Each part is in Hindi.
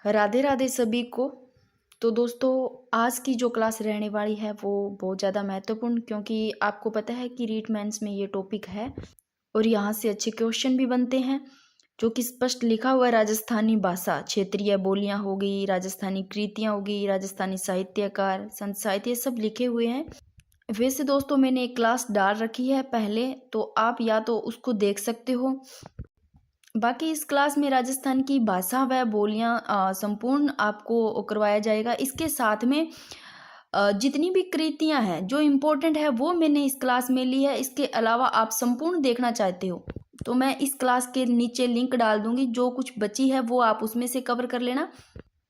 राधे राधे सभी को। तो दोस्तों, आज की जो क्लास रहने वाली है वो बहुत ज़्यादा महत्वपूर्ण, क्योंकि आपको पता है कि रीट मेंस में ये टॉपिक है और यहाँ से अच्छे क्वेश्चन भी बनते हैं। जो कि स्पष्ट लिखा हुआ है, राजस्थानी भाषा, क्षेत्रीय बोलियां हो गई, राजस्थानी कृतियाँ हो गई, राजस्थानी साहित्यकार, संत साहित्य, सब लिखे हुए हैं। वैसे दोस्तों, मैंने एक क्लास डाल रखी है पहले, तो आप या तो उसको देख सकते हो। बाकी इस क्लास में राजस्थान की भाषा व बोलियां संपूर्ण आपको करवाया जाएगा। इसके साथ में जितनी भी कृतियां हैं जो इम्पोर्टेंट है वो मैंने इस क्लास में ली है। इसके अलावा आप संपूर्ण देखना चाहते हो तो मैं इस क्लास के नीचे लिंक डाल दूंगी, जो कुछ बची है वो आप उसमें से कवर कर लेना।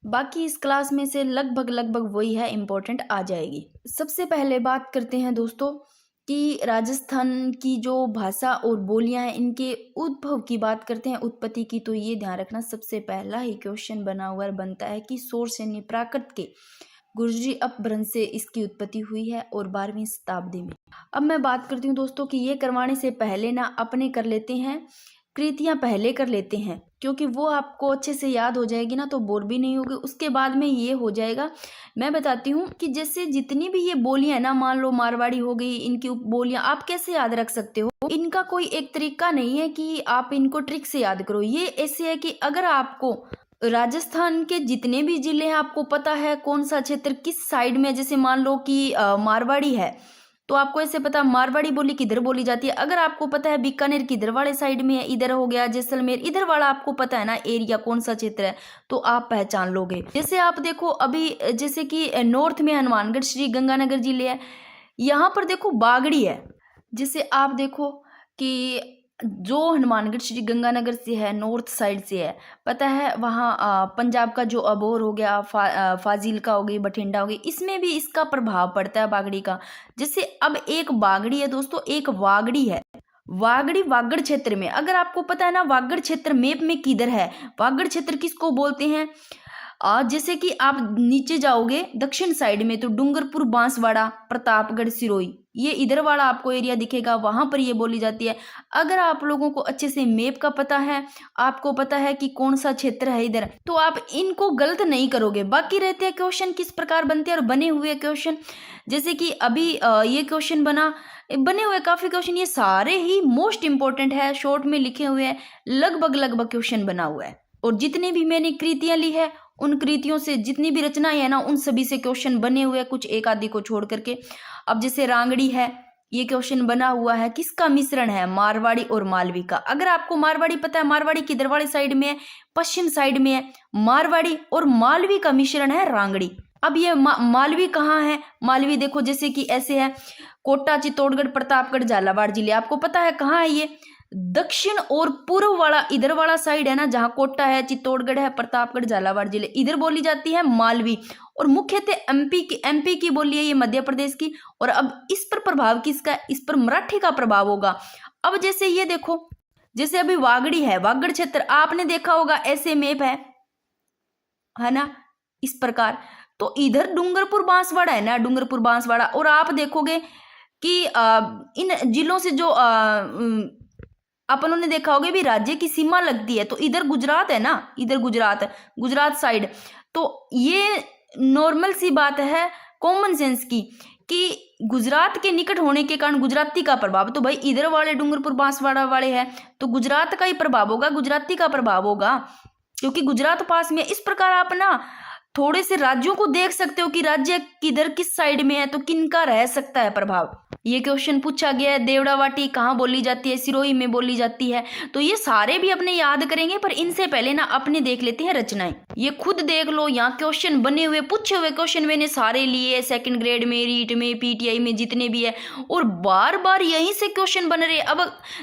बाकी इस क्लास में से लगभग वही है, इम्पोर्टेंट आ जाएगी। सबसे पहले बात करते हैं दोस्तों कि राजस्थान की जो भाषा और बोलियां हैं, इनके उद्भव की बात करते हैं, उत्पत्ति की। तो ये ध्यान रखना, सबसे पहला ही क्वेश्चन बना हुआ बनता है कि सोर्स यानी प्राकृत के गुर्जरी अपभ्रंश से इसकी उत्पत्ति हुई है और 12वीं शताब्दी में। अब मैं बात करती हूँ दोस्तों कि ये करवाने से पहले ना अपने कर लेते हैं कृतियां, पहले कर लेते हैं, क्योंकि वो आपको अच्छे से याद हो जाएगी ना, तो बोर भी नहीं होगी। उसके बाद में ये हो जाएगा। मैं बताती हूँ कि जैसे जितनी भी ये बोलियां ना, मान लो मारवाड़ी हो गई, इनकी बोलियां आप कैसे याद रख सकते हो। इनका कोई एक तरीका नहीं है कि आप इनको ट्रिक से याद करो। ये ऐसे है कि अगर आपको राजस्थान के जितने भी जिले हैं, आपको पता है कौन सा क्षेत्र किस साइड में, जैसे मान लो कि मारवाड़ी है तो आपको ऐसे पता मारवाड़ी बोली किधर बोली जाती है। अगर आपको पता है बीकानेर किधर वाले साइड में है, इधर हो गया जैसलमेर, इधर वाला आपको पता है ना एरिया कौन सा क्षेत्र है, तो आप पहचान लोगे। जैसे आप देखो अभी, जैसे कि नॉर्थ में हनुमानगढ़ श्री गंगानगर जिले है, यहाँ पर देखो बागड़ी है। जैसे आप देखो कि जो हनुमानगढ़ श्री गंगानगर से है, नॉर्थ साइड से है, पता है वहाँ पंजाब का जो अबोहर हो गया, फाजिल्का हो गई, बठिंडा हो गई, इसमें भी इसका प्रभाव पड़ता है बागड़ी का। जैसे अब एक बागड़ी है दोस्तों, एक वागड़ी है। वागड़ी वागड़ क्षेत्र में, अगर आपको पता है ना वागड़ क्षेत्र मैप में किधर है, वागड़ क्षेत्र किसको बोलते हैं। जैसे कि आप नीचे जाओगे दक्षिण साइड में तो डूंगरपुर, बांसवाड़ा, प्रतापगढ़, सिरोही, ये इधर वाला आपको एरिया दिखेगा, वहां पर ये बोली जाती है। अगर आप लोगों को अच्छे से मैप का पता है, आपको पता है कि कौन सा क्षेत्र है इधर, तो आप इनको गलत नहीं करोगे। बाकी रहते हैं क्वेश्चन किस प्रकार बनते हैं और बने हुए क्वेश्चन, जैसे कि अभी ये क्वेश्चन बने हुए काफी क्वेश्चन, ये सारे ही मोस्ट इंपॉर्टेंट है, शॉर्ट में लिखे हुए हैं, लगभग क्वेश्चन बना हुआ है। और जितने भी मैंने कृतियां ली है, उन कृतियों से जितनी भी रचनाएं है ना, उन सभी से क्वेश्चन बने हुए हैं, कुछ एक आदि को छोड़ करके। अब जैसे रांगड़ी है, ये क्वेश्चन बना हुआ है, किसका मिश्रण है, मारवाड़ी और मालवी का। अगर आपको मारवाड़ी पता है, मारवाड़ी किधर वाले साइड में है, पश्चिम साइड में है। मारवाड़ी और मालवी का मिश्रण है रांगड़ी। अब ये मालवी कहाँ है, मालवी देखो जैसे कि ऐसे है, कोटा, चित्तौड़गढ़, प्रतापगढ़, झालावाड़ जिले, आपको पता है कहाँ है ये, दक्षिण और पूर्व वाला इधर वाला साइड है ना, जहां कोटा है, चित्तौड़गढ़ है, प्रतापगढ़, झालावाड़ जिले, इधर बोली जाती है मालवी। और मुख्यतः एमपी की बोली है ये, मध्य प्रदेश की। और अब इस पर प्रभाव किसका है, इस पर मराठी का प्रभाव होगा। अब जैसे ये देखो, जैसे अभी वागड़ी है, वागड़ क्षेत्र आपने देखा होगा, ऐसे मैप है ना, इस प्रकार। तो इधर डूंगरपुर बांसवाड़ा है ना, डूंगरपुर बांसवाड़ा। और आप देखोगे कि इन जिलों से जो अपन ने देखा होगा भी राज्य की सीमा लगती है, तो इधर गुजरात है ना, इधर गुजरात साइड। तो ये नॉर्मल सी बात है, कॉमन सेंस की, कि गुजरात के निकट होने के कारण गुजराती का प्रभाव, तो भाई इधर वाले डूंगरपुर बांसवाड़ा वाले हैं तो गुजरात का ही प्रभाव होगा, गुजराती का प्रभाव होगा, क्योंकि गुजरात पास में। इस प्रकार आप ना थोड़े से राज्यों को देख सकते हो कि राज्य किधर किस साइड में है, तो किनका रह सकता है प्रभाव। ये क्वेश्चन पूछा गया है, देवड़ावाटी कहाँ बोली जाती है, सिरोही में बोली जाती है। तो ये सारे भी अपने याद करेंगे, पर इनसे पहले ना अपने देख लेते हैं रचनाएं। ये खुद देख लो, यहाँ क्वेश्चन बने हुए, पूछे हुए क्वेश्चन मैंने सारे लिए, सेकंड ग्रेड में, रीट में, पीटीआई में, जितने भी है, और बार बार यहीं से क्वेश्चन बन रहे। अब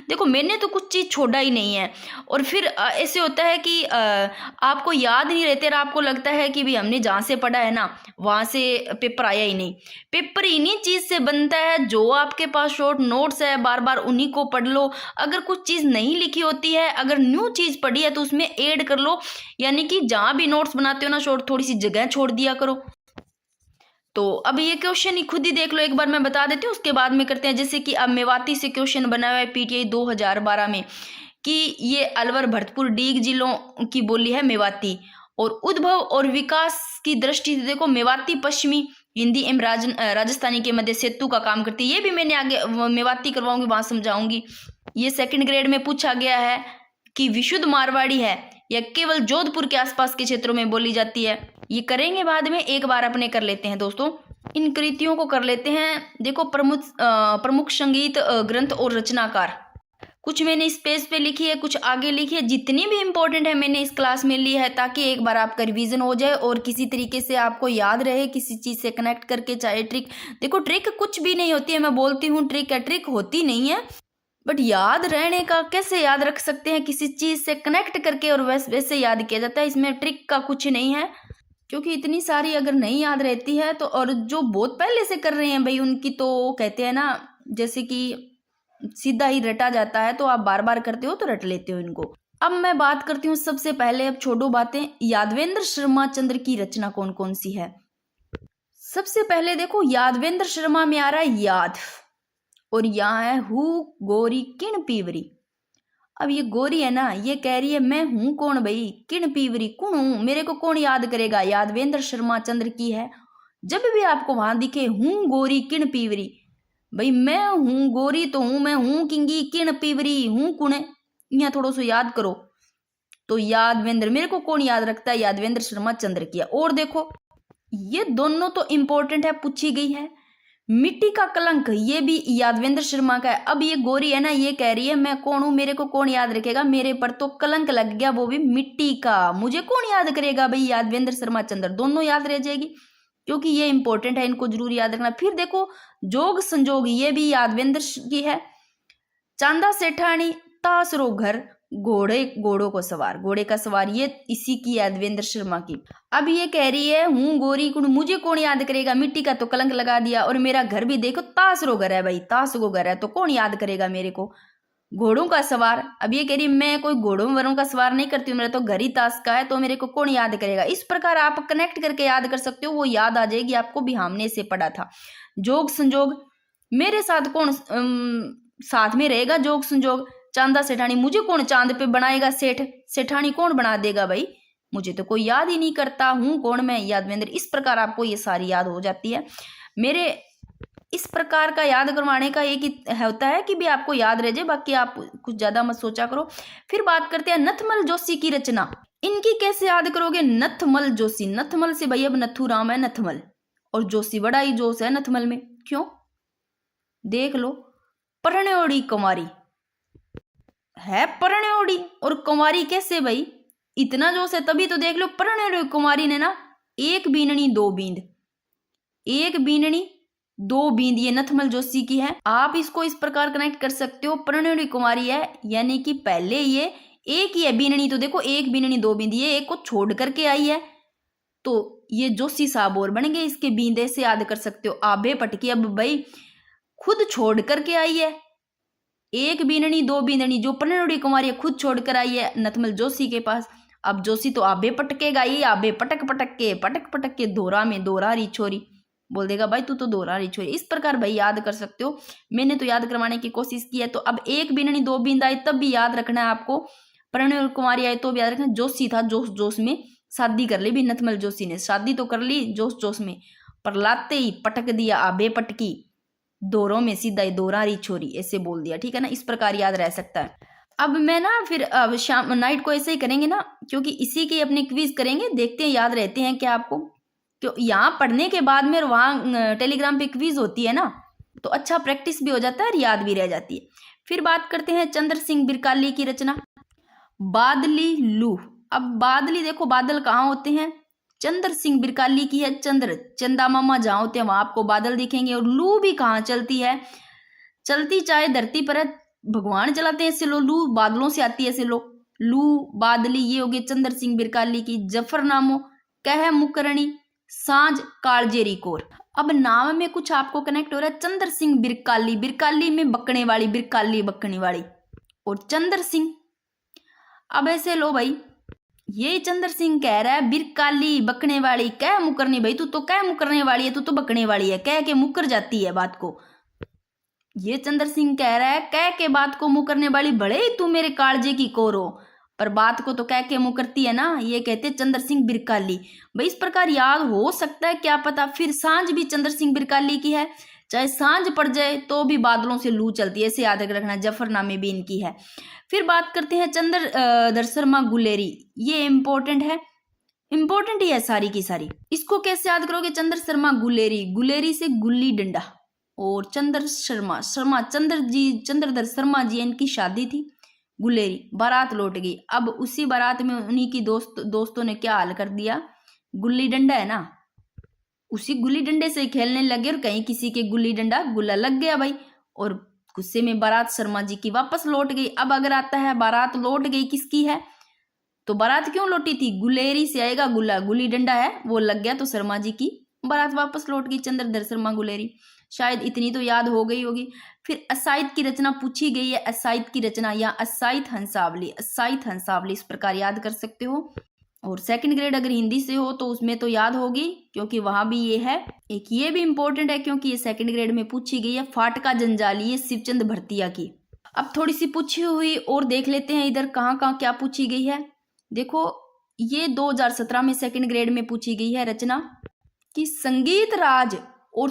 देखो मैंने तो कुछ चीज छोड़ा ही नहीं है। और फिर ऐसे होता है कि आपको याद नहीं रहते और आपको लगता है कि भी हमने जहाँ से पढ़ा है ना वहां से पेपर आया ही नहीं। पेपर इन्हीं चीज से बनता है, जो आपके पास शॉर्ट नोट्स है बार बार उन्हीं को पढ़ लो। अगर कुछ चीज नहीं लिखी होती है, अगर न्यू चीज पढ़ी है तो उसमें ऐड कर लो, यानी कि जहां भी नोट्स बनाते हो ना शॉर्ट, थोड़ी सी जगह छोड़ दिया करो। तो अब ये क्वेश्चन ही खुद ही देख लो, एक बार मैं बता देती हूँ, उसके बाद में करते हैं। जैसे कि अब मेवाती से क्वेश्चन बना हुआ है पीटीआई 2012 में, कि ये अलवर, भरतपुर, डीग जिलों की बोली है मेवाती। और उद्भव और विकास की दृष्टि से देखो मेवाती पश्चिमी हिंदी एवं राजस्थानी के मध्य सेतु का काम करती है। ये भी मैंने आगे मेवाती करवाऊंगी, वहां समझाऊंगी। ये सेकंड ग्रेड में पूछा गया है कि विशुद्ध मारवाड़ी है या केवल जोधपुर के आसपास के क्षेत्रों में बोली जाती है। ये करेंगे बाद में, एक बार अपने कर लेते हैं दोस्तों, इन कृतियों को कर लेते हैं। देखो प्रमुख संगीत ग्रंथ और रचनाकार, कुछ मैंने इस पेज पे लिखी है, कुछ आगे लिखी है। जितनी भी इंपॉर्टेंट है मैंने इस क्लास में ली है, ताकि एक बार आपका रिवीजन हो जाए और किसी तरीके से आपको याद रहे, किसी चीज से कनेक्ट करके। चाहे ट्रिक, देखो ट्रिक कुछ भी नहीं होती है, मैं बोलती हूँ ट्रिक है, ट्रिक होती नहीं है, बट याद रहने का कैसे याद रख सकते हैं, किसी चीज से कनेक्ट करके और वैसे याद किया जाता है। इसमें ट्रिक का कुछ नहीं है, क्योंकि इतनी सारी अगर नहीं याद रहती है तो, और जो बहुत पहले से कर रहे हैं भाई उनकी तो कहते हैं ना, जैसे कि सीधा ही रटा जाता है, तो आप बार बार करते हो तो रट लेते हो इनको। अब मैं बात करती हूँ सबसे पहले, अब छोड़ो बातें, यादवेंद्र शर्मा चंद्र की रचना कौन कौन सी है। सबसे पहले देखो यादवेंद्र शर्मा में आ रहा है याद, और यहाँ है हु गोरी किण पीवरी। अब ये गोरी है ना, ये कह रही है मैं हूं कौन भाई, किण पीवरी कौन हूं, मेरे को कौन याद करेगा। यादवेंद्र शर्मा चंद्र की है। जब भी आपको वहां दिखे हूं गोरी किण पीवरी, भाई मैं हूं गोरी तो हूं, मैं हूं किंगी किण पीवरी हूं कुण, यहाँ थोड़ा सा याद करो। तो यादवेंद्र, मेरे को कौन याद रखता है, यादवेंद्र शर्मा चंद्र की है। और देखो ये दोनों तो इंपॉर्टेंट है, पूछी गई है। मिट्टी का कलंक, ये भी यादवेंद्र शर्मा का है। अब ये गोरी है ना, ये कह रही है मैं कौन हूं, मेरे को कौन याद रखेगा, मेरे पर तो कलंक लग गया, वो भी मिट्टी का, मुझे कौन याद करेगा भाई। यादवेंद्र शर्मा चंद्र दोनों याद रह जाएगी, क्योंकि ये इंपॉर्टेंट है, इनको जरूर याद रखना। फिर देखो जोग संजोग, ये भी यादवेंद्र की है। चांदा सेठानी तासरो घर, घोड़ों को सवार, घोड़े का सवार, ये इसी की यादवेंद्र शर्मा की। अब ये कह रही है हूं गोरी कुण, मुझे कौन याद करेगा, मिट्टी का तो कलंक लगा दिया, और मेरा घर भी देखो तासरो घर है भाई, तासरो घर है तो कौन याद करेगा मेरे को। घोड़ों का सवार, अब ये कह रही मैं कोई घोड़ों वरों का सवार नहीं करती हूँ, मेरा तो घर ही ताश का है, तो मेरे को कौन याद करेगा। इस प्रकार आप कनेक्ट करके याद कर सकते हो, वो याद आ जाएगी आपको भी, हमने से पढ़ा था। जोग संजोग, मेरे साथ कौन साथ में रहेगा, जोग संजोग। चांदा सेठानी, मुझे कौन चांद पे बनाएगा, सेठानी कौन बना देगा भाई, मुझे तो कोई याद ही नहीं करता, हूं कौन मैं, यादवेंद्र। इस प्रकार आपको ये सारी याद हो जाती है। मेरे इस प्रकार का याद करवाने का एक ही होता है कि भी आपको याद रह जाए, बाकी आप कुछ ज्यादा मत सोचा करो। फिर बात करते हैं नथमल जोशी की रचना, इनकी कैसे याद करोगे। नथमल जोशी, नथमल से भाई अब नथुराम है नथमल, और जोशी बड़ा ही जोश है नथमल में, क्यों देख लो। परण्योड़ी कुमारी है, परण्योड़ी और कुमारी कैसे भाई, इतना जोश है तभी तो देख लो। परण्योड़ी कुमारी ने ना एक बीननी दो बींद, एक बीननी दो बींद, ये नथमल जोशी की है। आप इसको इस प्रकार कनेक्ट कर सकते हो, परण्योड़ी कुमारी है यानी कि पहले ये एक ही है, बीननी तो देखो एक बीननी दो बींद, ये एक को छोड़ करके आई है, तो ये जोशी साहब और बन गए, इसके बींदे से याद कर सकते हो। आभे पटकी, अब भाई खुद छोड़ करके आई है, एक बीननी दो बीननी, जो परण्योड़ी कुमारी खुद छोड़कर आई है नथमल जोशी के पास। अब जोशी तो आभे पटकेगा, ये आभे पटक पटक के दोरा में दोरा री छोरी, बोल देगा भाई तू तो दोरा री छोरी। इस प्रकार भाई याद कर सकते हो, मैंने तो याद करवाने की कोशिश की है। तो अब एक बीननी दो बींद आई तब भी याद रखना है आपको, परण्योड़ी कुमारी आई तो भी याद रखना। जोशी था जोश जोश में, शादी कर ली भी नथमल जोशी ने, शादी तो कर ली जोश जोश में, पर लाते ही पटक दिया आभे पटकी, दोरों में सीधा ही दोरा री छोरी, ऐसे बोल दिया, ठीक है ना। इस प्रकार याद रह सकता है। अब मैं ना फिर अब शाम नाइट को ऐसे ही करेंगे ना, क्योंकि इसी के अपने क्विज करेंगे, देखते हैं याद रहते हैं क्या आपको। क्यों यहाँ पढ़ने के बाद में वहाँ टेलीग्राम पे क्विज होती है ना, तो अच्छा प्रैक्टिस भी हो जाता है और याद भी रह जाती है। फिर बात करते हैं चंद्र सिंह बिरकाली की रचना बादली लू। अब बादली देखो बादल कहाँ होते हैं, चंद्र सिंह बिरकाली की है। चंद्र, चंदा मामा जहाँ होते हैं वहां आपको बादल दिखेंगे। और लू भी कहाँ चलती है, चलती चाहे धरती पर है, भगवान चलाते हैं ऐसे लो, लू बादलों से आती है ऐसे लो, लू बादली, ये हो गई चंद्र सिंह बिरकाली की। जफरनामो कह मुकरणी सांझ कालजेरी कोर। अब नाम में कुछ आपको कनेक्ट हो रहा है, चंद्र सिंह बिरकाली, बिरकाली में बकने वाली, बिरकाली बकने वाली, और चंद्र सिंह। अब ऐसे लो भाई, ये चंद्र सिंह कह रहा है बिरकाली बकने वाली, कह मुकरनी, भाई तू तो कह मुकरने वाली है, तू तो बकने वाली है, कह के मुकर जाती है बात को। ये चंद्र सिंह कह रहा है कह के बात को मुकरने वाली, बड़े तू मेरे कालजे की कोर हो, पर बात को तो कह के मुकरती है ना, ये कहते चंद्र सिंह बिरकाली। भाई इस प्रकार याद हो सकता है, क्या पता। फिर सांझ भी चंद्र सिंह बिरकाली की है, चाहे सांझ पड़ जाए तो भी बादलों से लू चलती है, ऐसे याद रखना। जफरनामे भी इनकी है। फिर बात करते हैं चंद्र शर्मा गुलेरी, ये इंपॉर्टेंट है, इंपॉर्टेंट ही है सारी की सारी। इसको कैसे याद करोगे? चंद्र शर्मा गुलेरी, गुलेरी से गुल्ली डंडा। और चंद्र शर्मा, शर्मा चंद्रधर शर्मा जी, इनकी शादी थी। गुलेरी, बारात लौट गई। अब उसी बारात में उन्हीं की दोस्तों ने क्या हाल कर दिया, गुल्ली डंडा है ना, उसी गुल्ली डंडे से खेलने लगे और कहीं किसी के गुल्ली डंडा गुल्ला लग गया भाई। और गुस्से में बारात शर्मा जी की वापस लौट गई। अब अगर आता है बारात लौट गई किसकी है, तो बारात क्यों लौटी थी? गुलेरी से आएगा गुल्ला, गुल्ली डंडा है वो लग गया तो शर्मा जी की बारात वापस लौट गई। चंद्रधर शर्मा गुलेरी, शायद इतनी तो याद हो गई होगी। फिर असाइद की रचना पूछी गई है, असाइद की रचना या असाइद हंसावली, असाइद हंसावली इस प्रकार याद कर सकते हो। और सेकंड ग्रेड अगर हिंदी से हो तो उसमें तो याद होगी, क्योंकि वहां भी ये है। एक ये भी इंपॉर्टेंट है क्योंकि ये सेकंड ग्रेड में पूछी गई है, फाटका जंजाली, ये शिवचंद भरतिया की। अब थोड़ी सी पूछी हुई और देख लेते हैं इधर कहाँ कहाँ क्या पूछी गई है। देखो ये 2017 में सेकंड ग्रेड में पूछी गई है रचना कि संगीत राज और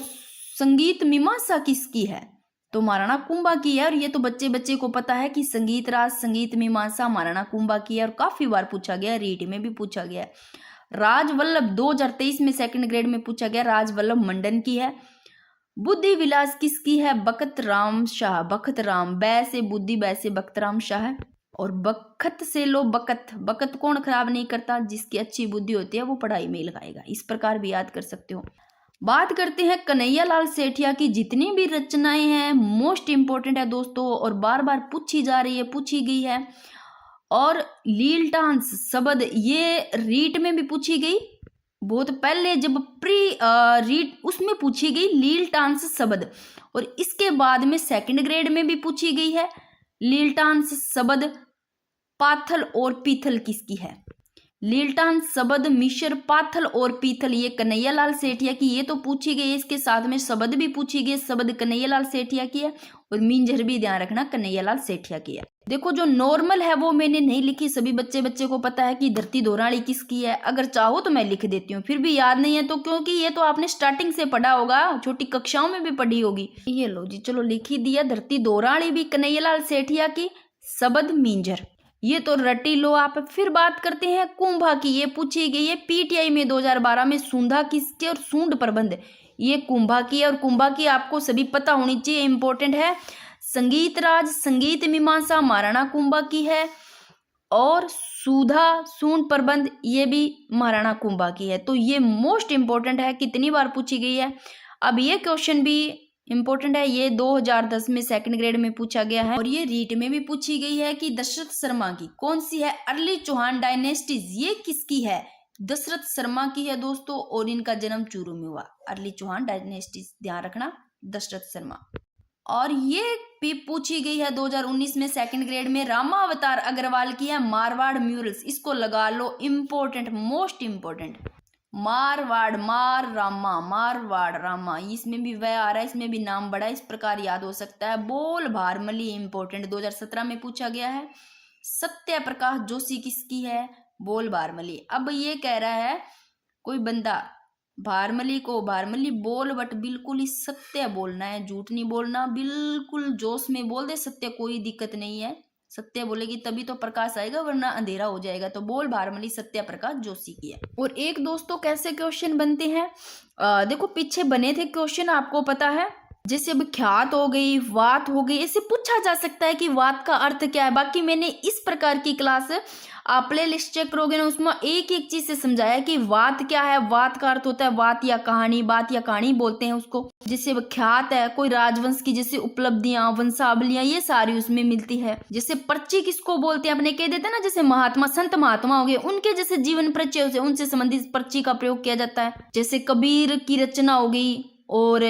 संगीत मीमांसा किसकी है, तो महाराणा कुंभा की है। और ये तो बच्चे बच्चे को पता है कि संगीत राज संगीत मीमांसा महाराणा कुंभा की है, और काफी बार पूछा गया, रीट में भी पूछा गया। राज वल्लभ 2023 में सेकंड ग्रेड में पूछा गया, राज वल्लभ मंडन की है। बुद्धि विलास किसकी है? बखत राम शाह, बखत राम, बै से बुद्धि, बै से बखत राम शाह। और बखत से लो बखत, बखत कौन खराब नहीं करता, जिसकी अच्छी बुद्धि होती है वो पढ़ाई में लगाएगा, इस प्रकार भी याद कर सकते हो। बात करते हैं कन्हैया लाल सेठिया की। जितनी भी रचनाएं हैं मोस्ट इंपोर्टेंट है दोस्तों, और बार बार पूछी जा रही है, पूछी गई है। और लीलटांस शब्द, ये रीट में भी पूछी गई, बहुत पहले जब प्री रीट उसमें पूछी गई लीलटांस शब्द। और इसके बाद में सेकंड ग्रेड में भी पूछी गई है लीलटांस शब्द। पाथल और पीथल किसकी है? लीलटान शब्द, मिश्र, पाथल और पीथल, ये कन्हैया लाल सेठिया की, ये तो पूछी गई है। इसके साथ में शब्द भी पूछी गई, शब्द कन्हैया लाल सेठिया की है, और मिंजर भी ध्यान रखना कन्हैया लाल सेठिया की है। देखो जो नॉर्मल है वो मैंने नहीं लिखी, सभी बच्चे को पता है कि धरती दोहराली किसकी है। अगर चाहो तो मैं लिख देती हूँ, फिर भी याद नहीं है तो, क्योंकि ये तो आपने स्टार्टिंग से पढ़ा होगा, छोटी कक्षाओं में भी पढ़ी होगी। ये लो जी, चलो लिख ही दिया, धरती दोहराली भी कन्हैया लाल सेठिया की, शब्द मिंजर, ये तो रटी लो आप। फिर बात करते हैं कुंभा की, ये पूछी गई है पीटीआई में 2012 में, सूंधा किसके और सूंड प्रबंध, ये कुंभा की है। और कुंभा की आपको सभी पता होनी चाहिए, इंपॉर्टेंट है। संगीत राज संगीत मीमांसा महाराणा कुंभा की है, और सूधा सूंड प्रबंध ये भी महाराणा कुंभा की है। तो ये मोस्ट इंपॉर्टेंट है, कितनी बार पूछी गई है। अब ये क्वेश्चन भी इंपॉर्टेंट है, ये 2010 में सेकंड ग्रेड में पूछा गया है। और ये रीट में भी पूछी गई है कि दशरथ शर्मा की कौन सी है, अर्ली चौहान डायनेस्टीज, ये किसकी है? दशरथ शर्मा की है दोस्तों, और इनका जन्म चूरू में हुआ। अर्ली चौहान डायनेस्टीज ध्यान रखना, दशरथ शर्मा। और ये भी पूछी गई है 2019 में सेकंड ग्रेड में, रामावतार अग्रवाल की है, मारवाड़ म्यूरल्स, इसको लगा लो, इंपॉर्टेंट, मोस्ट इंपॉर्टेंट। मारवाड़, मार रामा, मारवाड़ रामा, इसमें भी वह आ रहा है, इसमें भी नाम बड़ा, इस प्रकार याद हो सकता है। बोल भारमली इंपॉर्टेंट, 2017 में पूछा गया है। सत्य प्रकाश जोशी किसकी है? बोल भारमली। अब ये कह रहा है कोई बंदा भारमली को, भारमली बोल, बट बिल्कुल ही सत्य बोलना है, झूठ नहीं बोलना, बिल्कुल जोश में बोल दे सत्य, कोई दिक्कत नहीं है। सत्य बोलेगी तभी तो प्रकाश आएगा, वरना अंधेरा हो जाएगा। तो बोल भारमली सत्य प्रकाश जोशी की है। और एक दोस्तों कैसे क्वेश्चन बनते हैं, देखो पीछे बने थे क्वेश्चन, आपको पता है, जैसे अब ख्यात हो गई, वात हो गई, ऐसे पूछा जा सकता है कि वात का अर्थ क्या है। बाकी मैंने इस प्रकार की क्लास, आप प्ले लिस्ट चेक करोगे ना, उसमें एक एक चीज से समझाया कि वात क्या है। वात का अर्थ होता है वात या कहानी, बात या कहानी बोलते हैं उसको। जैसे ख्यात है कोई राजवंश की जैसे उपलब्धियां, वंशावलियां, ये सारी उसमें मिलती है। जैसे पर्ची किसको बोलते हैं, अपने कह देते हैं ना, जैसे महात्मा, संत महात्मा हो गए, उनके जैसे जीवन परिचय से उनसे संबंधित पर्ची का प्रयोग किया जाता है। जैसे कबीर की रचना हो गई, और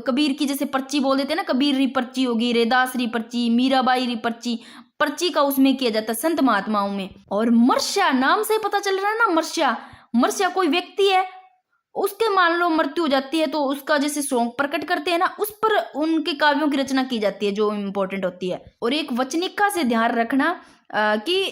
कबीर की जैसे पर्ची बोल देते हैं ना, कबीर री पर्ची होगी, रेदास री पर्ची, मीराबाई री पर्ची, पर्ची का उसमें किया जाता है संत महात्माओं में। और मर्ष्या, नाम से पता चल रहा है ना, मर्ष्या, मर्ष्या कोई व्यक्ति है, उसके मान लो मृत्यु हो जाती है तो उसका जैसे शोक प्रकट करते हैं ना, उस पर उनके काव्यों की रचना की जाती है, जो इम्पोर्टेंट होती है। और एक वचनिका से ध्यान रखना कि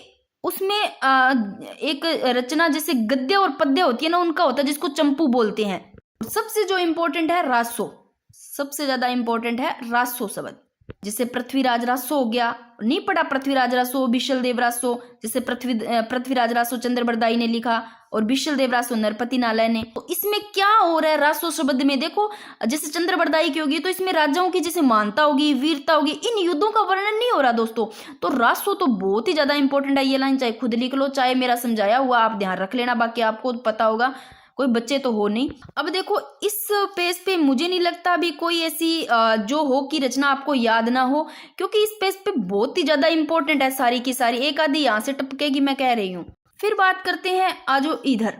उसमें एक रचना जैसे गद्य और पद्य होती है ना, उनका होता है, जिसको चंपू बोलते हैं। सबसे जो इम्पोर्टेंट है रासो, सबसे ज्यादा इम्पोर्टेंट है रासो शब्द। जैसे पृथ्वीराज रासो हो गया, नहीं पढ़ा पृथ्वीराज रासो, बिशल देव रासो। जैसे पृथ्वीराज रासो चंद्रबरदाई ने लिखा और बिशल देव रासो नरपति नालय ने। तो इसमें क्या हो रहा है रासो शब्द में, देखो जैसे चंद्रबरदाई की होगी तो इसमें राजाओं की जैसे मानता होगी, वीरता होगी, इन युद्धों का वर्णन नहीं हो रहा दोस्तों। तो रासो तो बहुत ही ज्यादा इंपॉर्टेंट है। ये लाइन चाहे खुद लिख लो, चाहे मेरा समझाया हुआ आप ध्यान रख लेना, बाकी आपको पता होगा, कोई बच्चे तो हो नहीं। अब देखो इस पेज पे मुझे नहीं लगता अभी कोई ऐसी जो हो कि रचना आपको याद ना हो, क्योंकि इस पेज पे बहुत ही ज्यादा इंपॉर्टेंट है सारी की सारी। एक आधी यहाँ से टपकेगी, मैं कह रही हूँ। फिर बात करते हैं आजो इधर।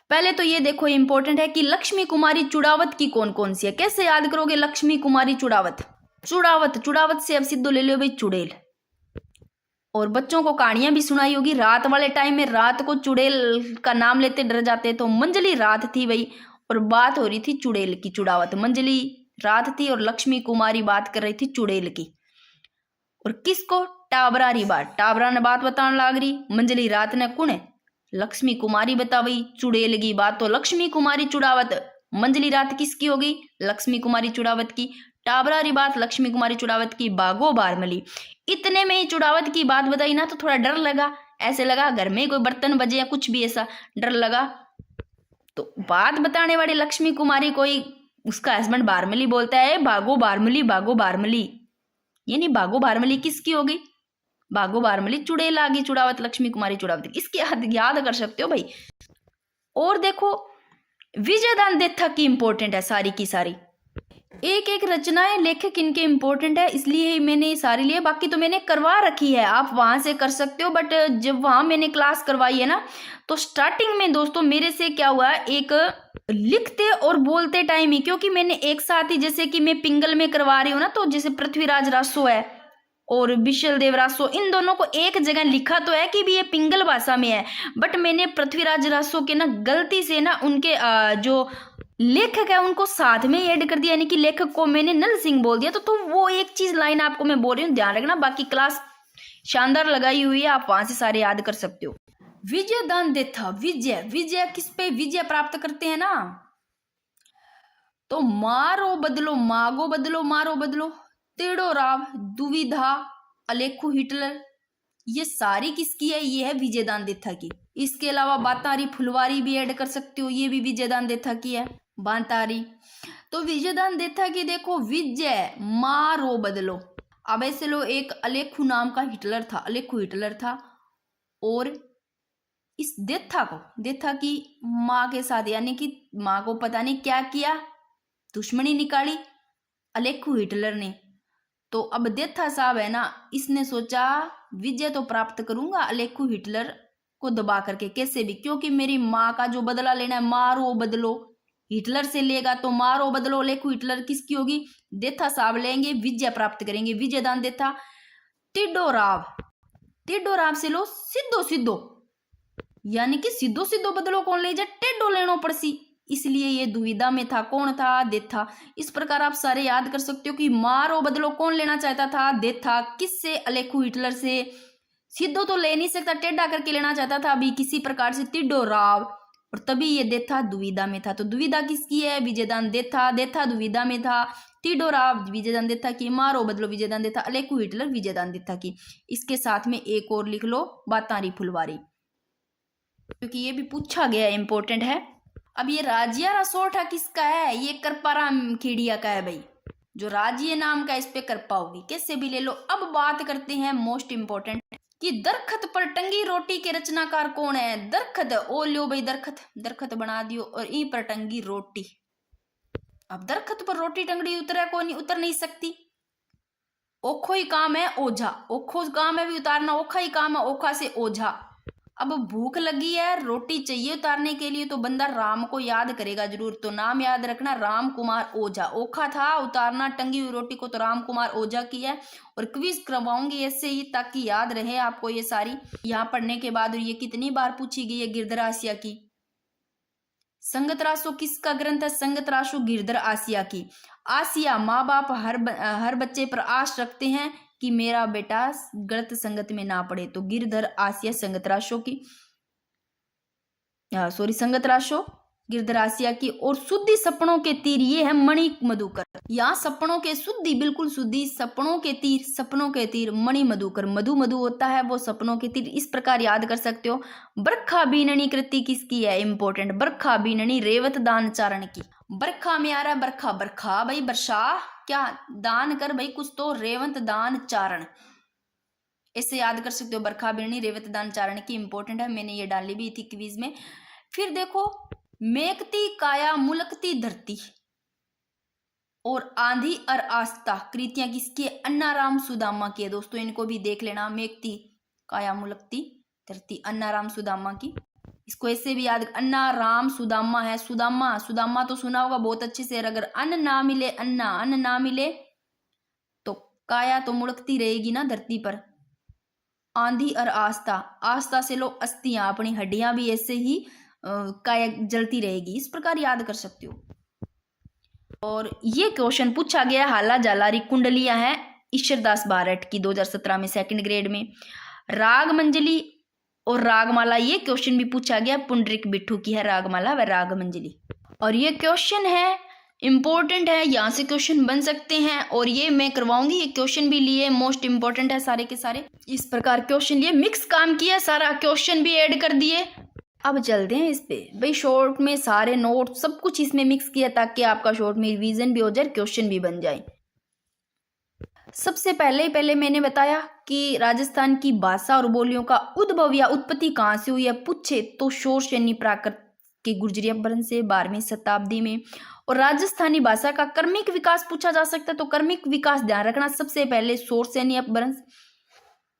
पहले तो ये देखो इंपॉर्टेंट है कि लक्ष्मी कुमारी चुड़ावत की कौन कौन सी है। कैसे याद करोगे लक्ष्मी कुमारी चुड़ावत? चुड़ावत से अब सिद्धो ले लो भाई चुड़ैल। और बच्चों को कहानियां भी सुनाई होगी, रात वाले टाइम में रात को चुड़ैल का नाम लेते डर जाते। तो मंजली रात थी भाई, और बात हो रही थी चुड़ैल की। चुड़ावत मंजली रात थी और लक्ष्मी कुमारी बात कर रही थी चुड़ैल की। और किसको? टाबरा री बात, टाबरा ने बात बताने लाग रही, मंजली रात ने कुण है? लक्ष्मी कुमारी बतावई चुड़ैल की बात। तो लक्ष्मी कुमारी चुड़ावत, मंजली रात किसकी होगी? लक्ष्मी कुमारी चुड़ावत की। टाबरा री बात लक्ष्मी कुमारी चुड़ावत की। बागो बारमली, इतने में ही चुड़ावत की बात बताई ना, तो थोड़ा डर लगा, ऐसे लगा घर में कोई बर्तन बजे या कुछ भी ऐसा डर लगा। तो बात बताने वाली लक्ष्मी कुमारी कोई उसका हस्बैंड बारमली बोलता है भागो बारमली, भागो बारमली। ये नहीं, भागो बारमली किसकी होगी? भागो बारमली चुड़ैल आ गई, चुड़ावत लक्ष्मी कुमारी चुड़ावत, इसकी याद कर सकते हो भाई। और देखो विजयदान देथा की इंपॉर्टेंट है सारी की सारी। एक एक रचनाएं लेखक इनके इंपॉर्टेंट है, इसलिए मैंने सारी लिए। बाकी तो मैंने करवा रखी है, आप वहां से कर सकते हो। बट जब वहां मैंने क्लास करवाई है ना, तो स्टार्टिंग में दोस्तों मेरे से क्या हुआ, एक लिखते और बोलते टाइम ही, क्योंकि मैंने एक साथ ही, जैसे कि मैं पिंगल में करवा रही हूँ ना, तो जैसे पृथ्वीराज रासो है और बिशल देव रासो, इन दोनों को एक जगह लिखा तो है कि भी ये पिंगल भाषा में है, बट मैंने पृथ्वीराज रासो के ना गलती से ना उनके जो लेखक है उनको साथ में ऐड कर दिया, यानी कि लेखक को मैंने नल सिंह बोल दिया। तो वो एक चीज लाइन आपको मैं बोल रही हूँ, ध्यान रखना। बाकी क्लास शानदार लगाई हुई है, आप वहां से सारे याद कर सकते हो। विजय दान देथा, विजय, विजय किस पे विजय प्राप्त करते हैं ना, तो मारो बदलो, मागो बदलो, मारो बदलो, तेड़ो राव, दुविधा, अलेखू हिटलर, ये सारी किसकी है? ये है विजयदान देथा की। इसके अलावा बातारी फुलवारी भी ऐड कर सकते हो, ये भी विजयदान देथा की है, बांतारी। तो विजयदान देथा की देखो, विजय मारो बदलो। अब ऐसे लो, एक अलेखू नाम का हिटलर था, अलेखू हिटलर था, और इस देथा को, देथा की माँ के साथ, यानी कि माँ को पता नहीं क्या किया, दुश्मनी निकाली अलेखू हिटलर ने। तो अब देथा साहब है ना, इसने सोचा विजय तो प्राप्त करूंगा अलेखू हिटलर को दबा करके कैसे भी, क्योंकि मेरी माँ का जो बदला लेना है, मारो बदलो, हिटलर से लेगा तो मारो बदलो अलेखू हिटलर किसकी होगी? देथा साहब लेंगे, विजय प्राप्त करेंगे, विजयदान देथा। टिड्डो राव, टिड्डो राव से लो सिद्धो सिद्धो, यानी कि सिद्धो सिद्धो बदलो कौन ले जाए? टेढ़ो लेनो पड़सी, इसलिए ये दुविधा में था। कौन था? देथा। इस प्रकार आप सारे याद कर सकते हो कि मारो बदलो कौन लेना चाहता था? देथा। किससे? अलेखू हिटलर से। सिद्धो तो ले नहीं सकता, टेढ़ा करके लेना चाहता था अभी किसी प्रकार से, टिड्डो राव, और तभी ये देथा दुविधा में था। तो दुविधा किसकी है? विजयदान देथा, देथा दुविधा में था, टिड्डो राव विजयदान देथा की, मारो बदलो विजयदान देथा, अलेखू हिटलर विजयदान देथा की। इसके साथ में एक और लिख लो, बातारी फुलवारी, क्योंकि ये भी पूछा गया, इंपॉर्टेंट है। अब ये राजिया रसोठा किसका है? ये करपाराम खेड़िया का है भाई, जो राजिया नाम का, इस पे कर पाओगी, कैसे भी ले लो। अब बात करते हैं मोस्ट इंपॉर्टेंट कि दरखत पर टंगी रोटी के रचनाकार कौन है? दरखत, ओ लो भाई दरखत, दरखत बना दियो और ई पर टंगी रोटी। अब दरखत पर रोटी टंगड़ी उतरे को नहीं, उतर नहीं सकती। ओखो ही काम है ओझा, ओखो काम है भी उतारना, ओखा ही काम है ओखा से ओझा। अब भूख लगी है, रोटी चाहिए उतारने के लिए, तो बंदा राम को याद करेगा जरूर। तो नाम याद रखना, राम कुमार ओझा। ओखा था उतारना टंगी हुई रोटी को, तो राम कुमार ओझा की है। और क्विज करवाऊंगी ऐसे ही, ताकि याद रहे आपको ये सारी यहाँ पढ़ने के बाद। और ये कितनी बार पूछी गई है? गिरधर आसिया की। संगतरासो किसका ग्रंथ है? संगतरासो गिरधर आसिया की। आसिया, माँ बाप हर बच्चे पर आश रखते हैं, कि मेरा बेटा गलत संगत में ना पड़े। तो गिरधर आसिया संगत राशों की, संगत राशों गिरधर आसिया की। और शुद्धि सपनों के तीर ये है मणि मधुकर। यहाँ सपनों के शुद्धि, बिल्कुल शुद्धि, सपनों के तीर, सपनों के तीर मणि मधुकर, मधु मधु होता है वो सपनों के तीर। इस प्रकार याद कर सकते हो। बरखा बीननी कृति किसकी है? इंपॉर्टेंट, बरखा बीननी रेवत दान चारण की। बरखा में आ रहा है बरखा, बरखा भाई वर्षा, क्या दान कर भाई कुछ तो, रेवत दान चारण, इससे याद कर सकते हो। बरखा बीननी रेवत दान चारण की, इंपॉर्टेंट है, मैंने ये डाली भी थी क्विज में। फिर देखो, मेकती काया मुलकती धरती और आंधी और आस्था कृतियां किसकी? अन्नाराम सुदामा की है दोस्तों, इनको भी देख लेना। मेकती काया मुलकती धरती अन्नाराम सुदामा की। इसको ऐसे भी याद, अन्नाराम सुदामा है। सुदामा, सुदामा तो सुना होगा बहुत अच्छे से। अगर अन्न ना मिले, अन्न ना मिले तो काया तो मुड़कती रहेगी ना धरती पर। आंधी और आस्था, आस्था से लो अस्थियां, अपनी हड्डियां भी ऐसे ही काया जलती रहेगी। इस प्रकार याद कर सकते हो। और ये क्वेश्चन पूछा गया हाला जालारी कुंडलियां हैं ईश्वरदास बारट की 2017 में सेकंड ग्रेड में। राग मंजली और रागमाला, ये क्वेश्चन भी पूछा गया, पुंडरिक बिट्ठू की है रागमाला व राग मंजली। और ये क्वेश्चन है इंपॉर्टेंट है, यहाँ से क्वेश्चन बन सकते हैं और ये मैं करवाऊंगी। ये क्वेश्चन भी लिए, मोस्ट इंपॉर्टेंट है सारे के सारे। इस प्रकार क्वेश्चन लिए, मिक्स काम किया, सारा क्वेश्चन भी ऐड कर दिए। अब चलते हैं इस पे भाई। शॉर्ट में सारे नोट सब कुछ इसमें मिक्स किया ताकि आपका शॉर्ट में रिवीजन भी हो जाए, क्वेश्चन भी बन जाए। सबसे पहले मैंने बताया कि राजस्थान की भाषा और बोलियों का उद्भव या उत्पत्ति कहाँ से हुई है पूछे तो शोरशेनी प्राकृत के गुर्जरी अपभ्रंश से 12वीं शताब्दी में। और राजस्थानी भाषा का क्रमिक विकास पूछा जा सकता है तो क्रमिक विकास ध्यान रखना। सबसे पहले शोरशेनी अपभ्रंश,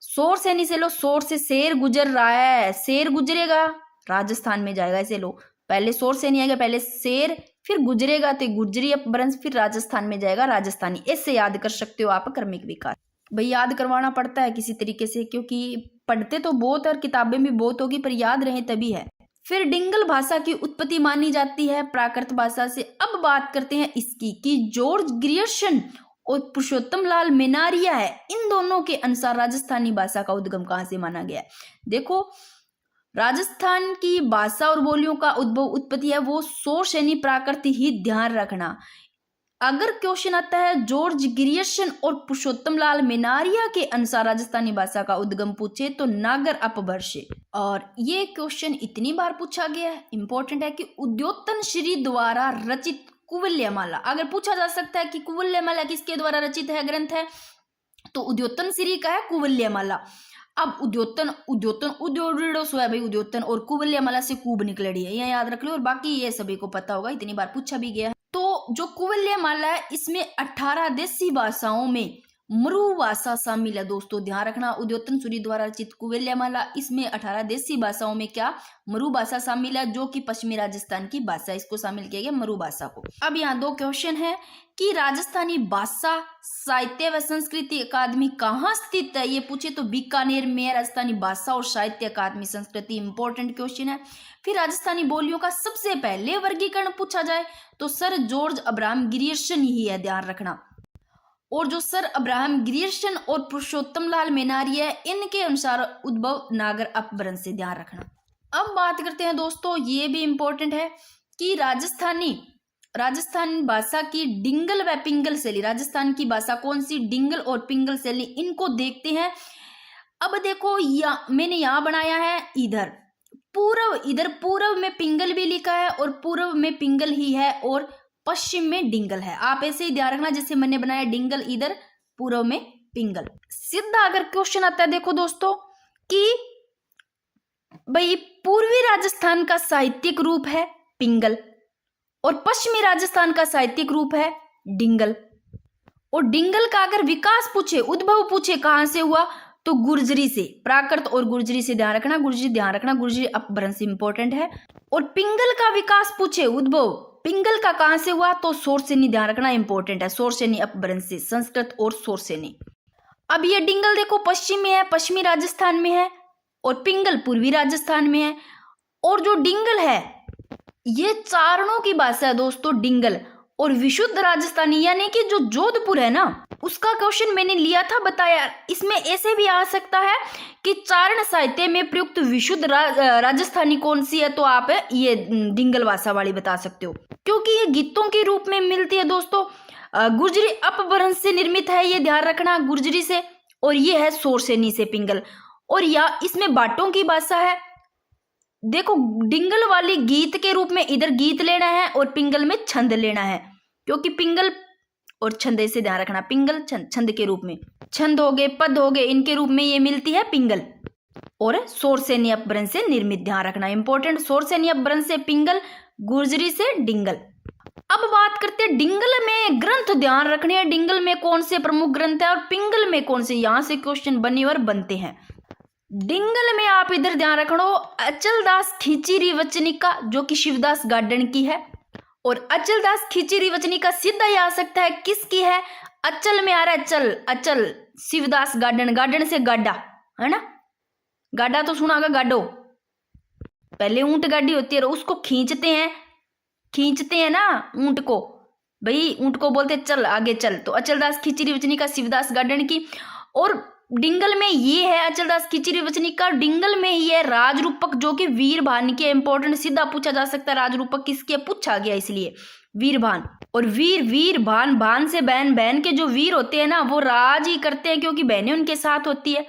शोरशेनी से लो, शोर से शेर गुजर रहा है, शेर गुजरेगा राजस्थान में जाएगा, ऐसे लो। पहले शोरशेनी आएगा, पहले शेर, फिर गुजरेगा तो गुर्जरी अपभ्रंश, फिर राजस्थान में जाएगा राजस्थानी। ऐसे याद कर सकते हो आप क्रमिक विकास। भाई याद करवाना पड़ता है किसी तरीके से, क्योंकि पढ़ते तो बहुत और किताबें भी बहुत होगी पर याद रहे तभी है। फिर डिंगल भाषा की उत्पत्ति मानी जाती है प्राकृत भाषा से। अब बात करते हैं इसकी कि जॉर्ज ग्रियर्सन और पुरुषोत्तम लाल मेनारिया है, इन दोनों के अनुसार राजस्थानी भाषा का उद्गम कहाँ से माना गया है। देखो, राजस्थान की भाषा और बोलियों का उद्भव उत्पत्ति है वो शोरशेनी प्राकृत ही ध्यान रखना। अगर क्वेश्चन आता है जॉर्ज ग्रियर्सन और पुरुषोत्तम लाल मेनारिया के अनुसार राजस्थानी भाषा का उद्गम पूछे तो नागर अपभ्रंश। और ये क्वेश्चन इतनी बार पूछा गया है, इंपॉर्टेंट है, कि उद्योतन श्री द्वारा रचित कुवलयमाला। अगर पूछा जा सकता है कि कुवलयमाला किसके द्वारा रचित है ग्रंथ है तो उद्योतन श्री का है कुवलयमाला। अब उद्योतन उद्योडो है भाई, उद्योतन और कुवलयमाला से कूब निकलड़ी है, यह याद रख लो। और बाकी ये सभी को पता होगा, इतनी बार पूछा भी गया है। तो जो कुवलयमाला है इसमें 18 देशी भाषाओं में मरु भाषा शामिल है दोस्तों, ध्यान रखना। उद्योतन सूरी द्वारा रचित कुवलयमाला, इसमें 18 देशी भाषाओं में क्या मरु भाषा शामिल है, जो कि पश्चिमी राजस्थान की भाषा, इसको शामिल किया गया मरु भाषा को। अब यहाँ दो क्वेश्चन है कि राजस्थानी भाषा साहित्य व संस्कृति अकादमी कहाँ स्थित है, ये पूछे तो बीकानेर में राजस्थानी भाषा और साहित्य अकादमी संस्कृति, इंपॉर्टेंट क्वेश्चन है। फिर राजस्थानी बोलियों का सबसे पहले वर्गीकरण पूछा जाए तो सर जॉर्ज अब्राहम ग्रियर्सन ही है, ध्यान रखना। और जो सर अब्राहम ग्रियर्सन और पुरुषोत्तम लाल मेनारिया है, इनके अनुसार उद्भव नागर अपभ्रंश से, ध्यान रखना। अब बात करते हैं दोस्तों, ये भी इंपॉर्टेंट है कि राजस्थान भाषा की डिंगल व पिंगल शैली, राजस्थान की भाषा कौन सी, डिंगल और पिंगल शैली, इनको देखते हैं। अब देखो मैंने यहाँ बनाया है इधर पूर्व में पिंगल भी लिखा है और पूर्व में पिंगल ही है और पश्चिम में डिंगल है। आप ऐसे ही ध्यान रखना, जैसे मैंने बनाया डिंगल इधर, पूर्व में पिंगल। सीधा अगर क्वेश्चन आता है देखो दोस्तों कि भाई पूर्वी राजस्थान का साहित्यिक रूप है पिंगल और पश्चिमी राजस्थान का साहित्यिक रूप है डिंगल। और डिंगल का अगर विकास पूछे, उद्भव पूछे कहां से हुआ तो गुर्जरी से, प्राकृत और गुर्जरी से, ध्यान रखना, गुर्जरी अपभ्रंश इंपॉर्टेंट है। और पिंगल का विकास पूछे, उद्भव पिंगल का कहां से हुआ तो शोरशेनी, ध्यान रखना, इंपॉर्टेंट है, शोरशेनी अपभ्रंश से, संस्कृत और शोरशेनी। अब ये डिंगल देखो पश्चिम में है, पश्चिमी राजस्थान में है, और पिंगल पूर्वी राजस्थान में है। और जो डिंगल है ये चारणों की भाषा है दोस्तों, डिंगल, और विशुद्ध राजस्थानी यानी कि जो जोधपुर है ना, उसका क्वेश्चन मैंने लिया था, बताया। इसमें ऐसे भी आ सकता है कि चारण साहित्य में प्रयुक्त विशुद्ध राजस्थानी कौन सी है, तो आप ये डिंगल भाषा वाली बता सकते हो, क्योंकि ये गीतों के रूप में मिलती है दोस्तों। गुर्जरी अपभ्रंश से निर्मित है, ये ध्यान रखना, गुर्जरी से, और ये है सोरसेनी से पिंगल। और या इसमें बाटों की भाषा है। देखो, डिंगल वाली गीत के रूप में इधर गीत लेना है और पिंगल में छंद लेना है, क्योंकि पिंगल और छंद से ध्यान रखना, पिंगल छंद के रूप में, छंद हो गए, पद हो गए, इनके रूप में ये मिलती है पिंगल। और सोरसेनी अपभ्रंश से निर्मित, ध्यान रखना इंपॉर्टेंट, सोरसेनी अपभ्रंश से पिंगल, गुर्जरी से डिंगल। अब बात करते हैं डिंगल में ग्रंथ, ध्यान रखने हैं डिंगल में कौन से प्रमुख ग्रंथ है और पिंगल में कौन से, यहां से क्वेश्चन बने और बनते हैं। डिंगल में आप इधर ध्यान रखो, अचलदास खिचीरी वचनिका जो कि शिवदास गार्डन की है, और अचलदास खिचीरी वचनिका सीधा ही आ सकता है, किसकी है, अचल में आ रहा है, अचल, अचल शिवदास गार्डन, गार्डन से गाडा है ना, गाडा तो सुना होगा, गाडो, पहले ऊंट गाड़ी होती है, उसको खींचते हैं ना ऊंट को, भाई ऊंट को बोलते चल आगे चल, तो अचलदास खिचीरी वचनिका शिवदास गार्डन की। और डिंगल में ये है अचलदास खिचीरी वचनिका, डिंगल में ही है राजरूपक जो कि वीरभान की, इंपॉर्टेंट, सीधा पूछा जा सकता है राजरूपक किसके, पूछा गया इसलिए वीरभान। और वीर भान, भान से बहन, बहन के जो वीर होते हैं ना वो राज ही करते हैं क्योंकि बहनें उनके साथ होती है।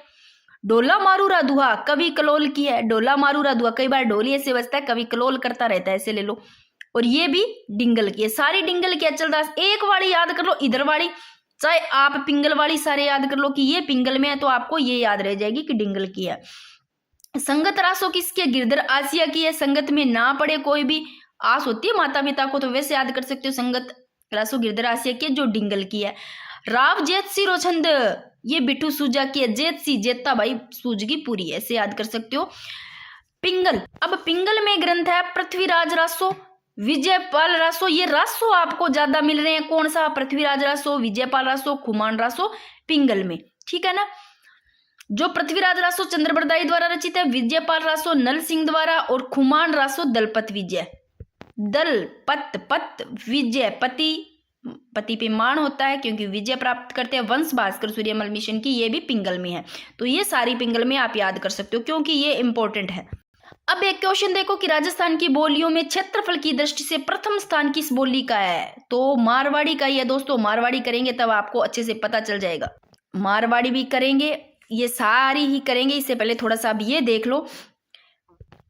डोला मारू राधुआ कवि कलोल की है, डोला मारू राधुआ, कई बार डोली ऐसे बजता है, कवि कलोल करता रहता है, ऐसे ले लो। और ये भी डिंगल की है, सारी डिंगल की। अचलदास एक वाली याद कर लो, इधर वाली, चाहे आप पिंगल वाली सारे याद कर लो कि ये पिंगल में है, तो आपको ये याद रह जाएगी कि डिंगल की है। संगत रासो किसकी है, गिरधर आसिया की है, संगत में ना पड़े कोई भी आस होती है माता पिता को, तो वैसे याद कर सकते हो, संगत रासो गिरधर आसिया की है जो डिंगल की है। राव जेत सी रोछंद, ये बिट्टू सूजा की है, जेत सी जेता भाई सूज की पूरी है, ऐसे याद कर सकते हो। पिंगल, अब पिंगल में ग्रंथ है पृथ्वीराज रासो, विजयपाल रासो, ये रासो आपको ज्यादा मिल रहे हैं, कौन सा, पृथ्वीराज रासो, विजयपाल रासो, खुमान रासो, पिंगल में, ठीक है ना। जो पृथ्वीराज रासो चंद्रबरदाई द्वारा रचित है, विजयपाल रासो नल सिंह द्वारा, और खुमान रासो दलपत विजय, दल पत पत विजय, पति पे मान होता है क्योंकि विजय प्राप्त करते हैं, वंश भास्कर सूर्यमल मिशन की, ये भी पिंगल में है। तो ये सारी पिंगल में आप याद कर सकते हो क्योंकि ये इंपॉर्टेंट है। अब एक क्वेश्चन देखो कि राजस्थान की बोलियों में क्षेत्रफल की दृष्टि से प्रथम स्थान किस बोली का है, तो मारवाड़ी का ही है दोस्तों। मारवाड़ी करेंगे तब आपको अच्छे से पता चल जाएगा, मारवाड़ी भी करेंगे, ये सारी ही करेंगे। इससे पहले थोड़ा सा अब ये देख लो,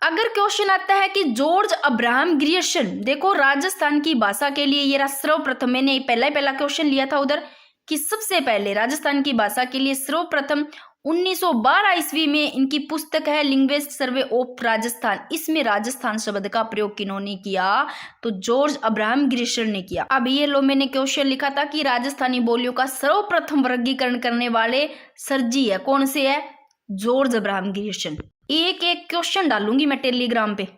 अगर क्वेश्चन आता है कि जॉर्ज अब्राहम ग्रियर्सन, देखो राजस्थान की भाषा के लिए ये सर्वप्रथम, मैंने पहला क्वेश्चन लिया था उधर कि सबसे पहले राजस्थान की भाषा के लिए सर्वप्रथम 1912 ईस्वी में इनकी पुस्तक है लिंग्विस्टिक सर्वे ऑफ राजस्थान, इसमें राजस्थान शब्द का प्रयोग किन्होंने किया, तो जॉर्ज अब्राहम ग्रियर्सन ने किया। अब ये लो, मैंने क्वेश्चन लिखा था कि राजस्थानी बोलियों का सर्वप्रथम वर्गीकरण करने वाले सर्जी है, कौन से है, जॉर्ज अब्राहम ग्रियर्सन। एक एक क्वेश्चन डालूंगी मैं टेलीग्राम पे,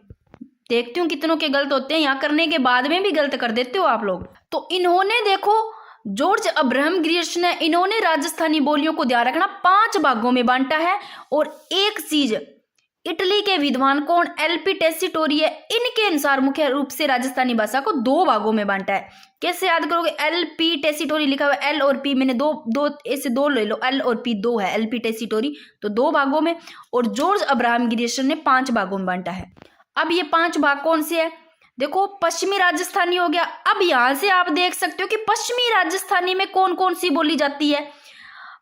देखती हूँ कितनों के गलत होते हैं, यहाँ करने के बाद में भी गलत कर देते हो आप लोग। तो इन्होंने देखो जॉर्ज अब्राहम ग्रियर्सन है, इन्होंने राजस्थानी बोलियों को ध्यान रखना 5 भागों में बांटा है। और एक चीज, इटली के विद्वान कौन, एलपी टेसिटोरी है, इनके अनुसार मुख्य रूप से राजस्थानी भाषा को 2 भागों में बांटा है। कैसे याद करोगे, एलपी टेसिटोरी लिखा हुआ है, एल और पी, मैंने दो ऐसे 2 ले लो, एल और पी 2 है, एलपी टेसिटोरी, तो 2 भागों में, और जॉर्ज अब्राहम ग्रियर्सन ने 5 भागों में बांटा है। अब ये 5 भाग कौन से है, देखो पश्चिमी राजस्थानी हो गया। अब यहां से आप देख सकते हो कि पश्चिमी राजस्थानी में कौन कौन सी बोली जाती है।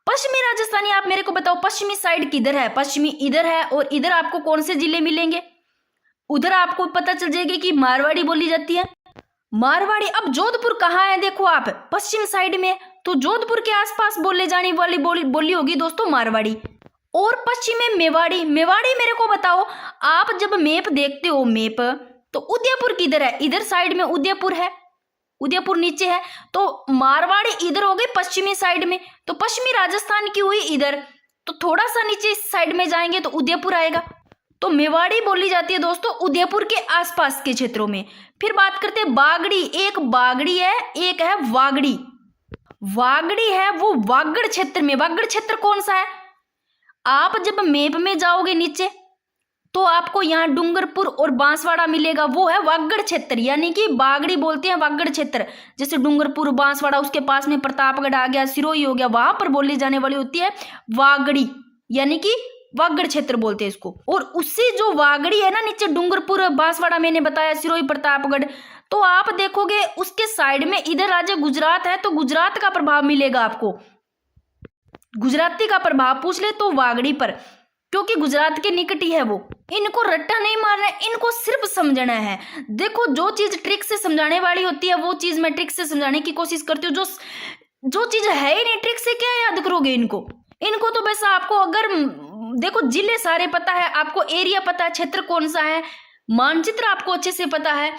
पश्चिमी राजस्थानी आप मेरे को बताओ, पश्चिमी साइड किधर है, पश्चिमी इधर है, और इधर आपको कौन से जिले मिलेंगे, उधर आपको पता चल जाएगी कि मारवाड़ी बोली जाती है, मारवाड़ी। अब जोधपुर कहाँ है, देखो आप पश्चिम साइड में, तो जोधपुर के आसपास बोले जाने वाली बोली होगी दोस्तों मारवाड़ी। और पश्चिम में मेवाड़ी, मेवाड़ी मेरे को बताओ, आप जब मैप देखते हो मैप, तो उदयपुर किधर है, इधर साइड में उदयपुर है, उदयपुर नीचे है, तो मारवाड़ी इधर हो गई पश्चिमी साइड में, तो पश्चिमी राजस्थान की हुई इधर, तो थोड़ा सा नीचे इस साइड में जाएंगे तो उदयपुर आएगा। तो मेवाड़ी बोली जाती है दोस्तों उदयपुर के आसपास के क्षेत्रों में। फिर बात करते हैं बागड़ी, एक बागड़ी है, एक है वागड़ी। वागड़ी है वो वागड़ क्षेत्र में, वागड़ क्षेत्र कौन सा है, आप जब मैप में जाओगे नीचे तो आपको यहाँ डूंगरपुर और बांसवाड़ा मिलेगा, वो है वागड़ क्षेत्र, यानी कि बागड़ी बोलते हैं वागड़ क्षेत्र। जैसे डूंगरपुर बांसवाड़ा, उसके पास में प्रतापगढ़ आ गया, सिरोही हो गया, वहां पर बोली जाने वाली होती है वागड़ी, यानी कि वागड़ क्षेत्र बोलते हैं इसको। और उससे जो वागड़ी है ना, नीचे डूंगरपुर बांसवाड़ा मैंने बताया, सिरोही प्रतापगढ़, तो आप देखोगे उसके साइड में इधर राज्य गुजरात है, तो गुजरात का प्रभाव मिलेगा आपको, गुजराती का प्रभाव पूछ ले तो वागड़ी पर, क्योंकि गुजरात के निकट ही है वो। इनको रट्टा नहीं मारना है, इनको सिर्फ समझना है। देखो जो चीज ट्रिक से समझाने वाली होती है वो चीज मैं ट्रिक से समझाने की कोशिश करती हूँ। जो चीज है ही नहीं, ट्रिक से क्या याद करोगे इनको। तो बस आपको अगर देखो जिले सारे पता है, आपको एरिया पता है, क्षेत्र कौन सा है, मानचित्र आपको अच्छे से पता है।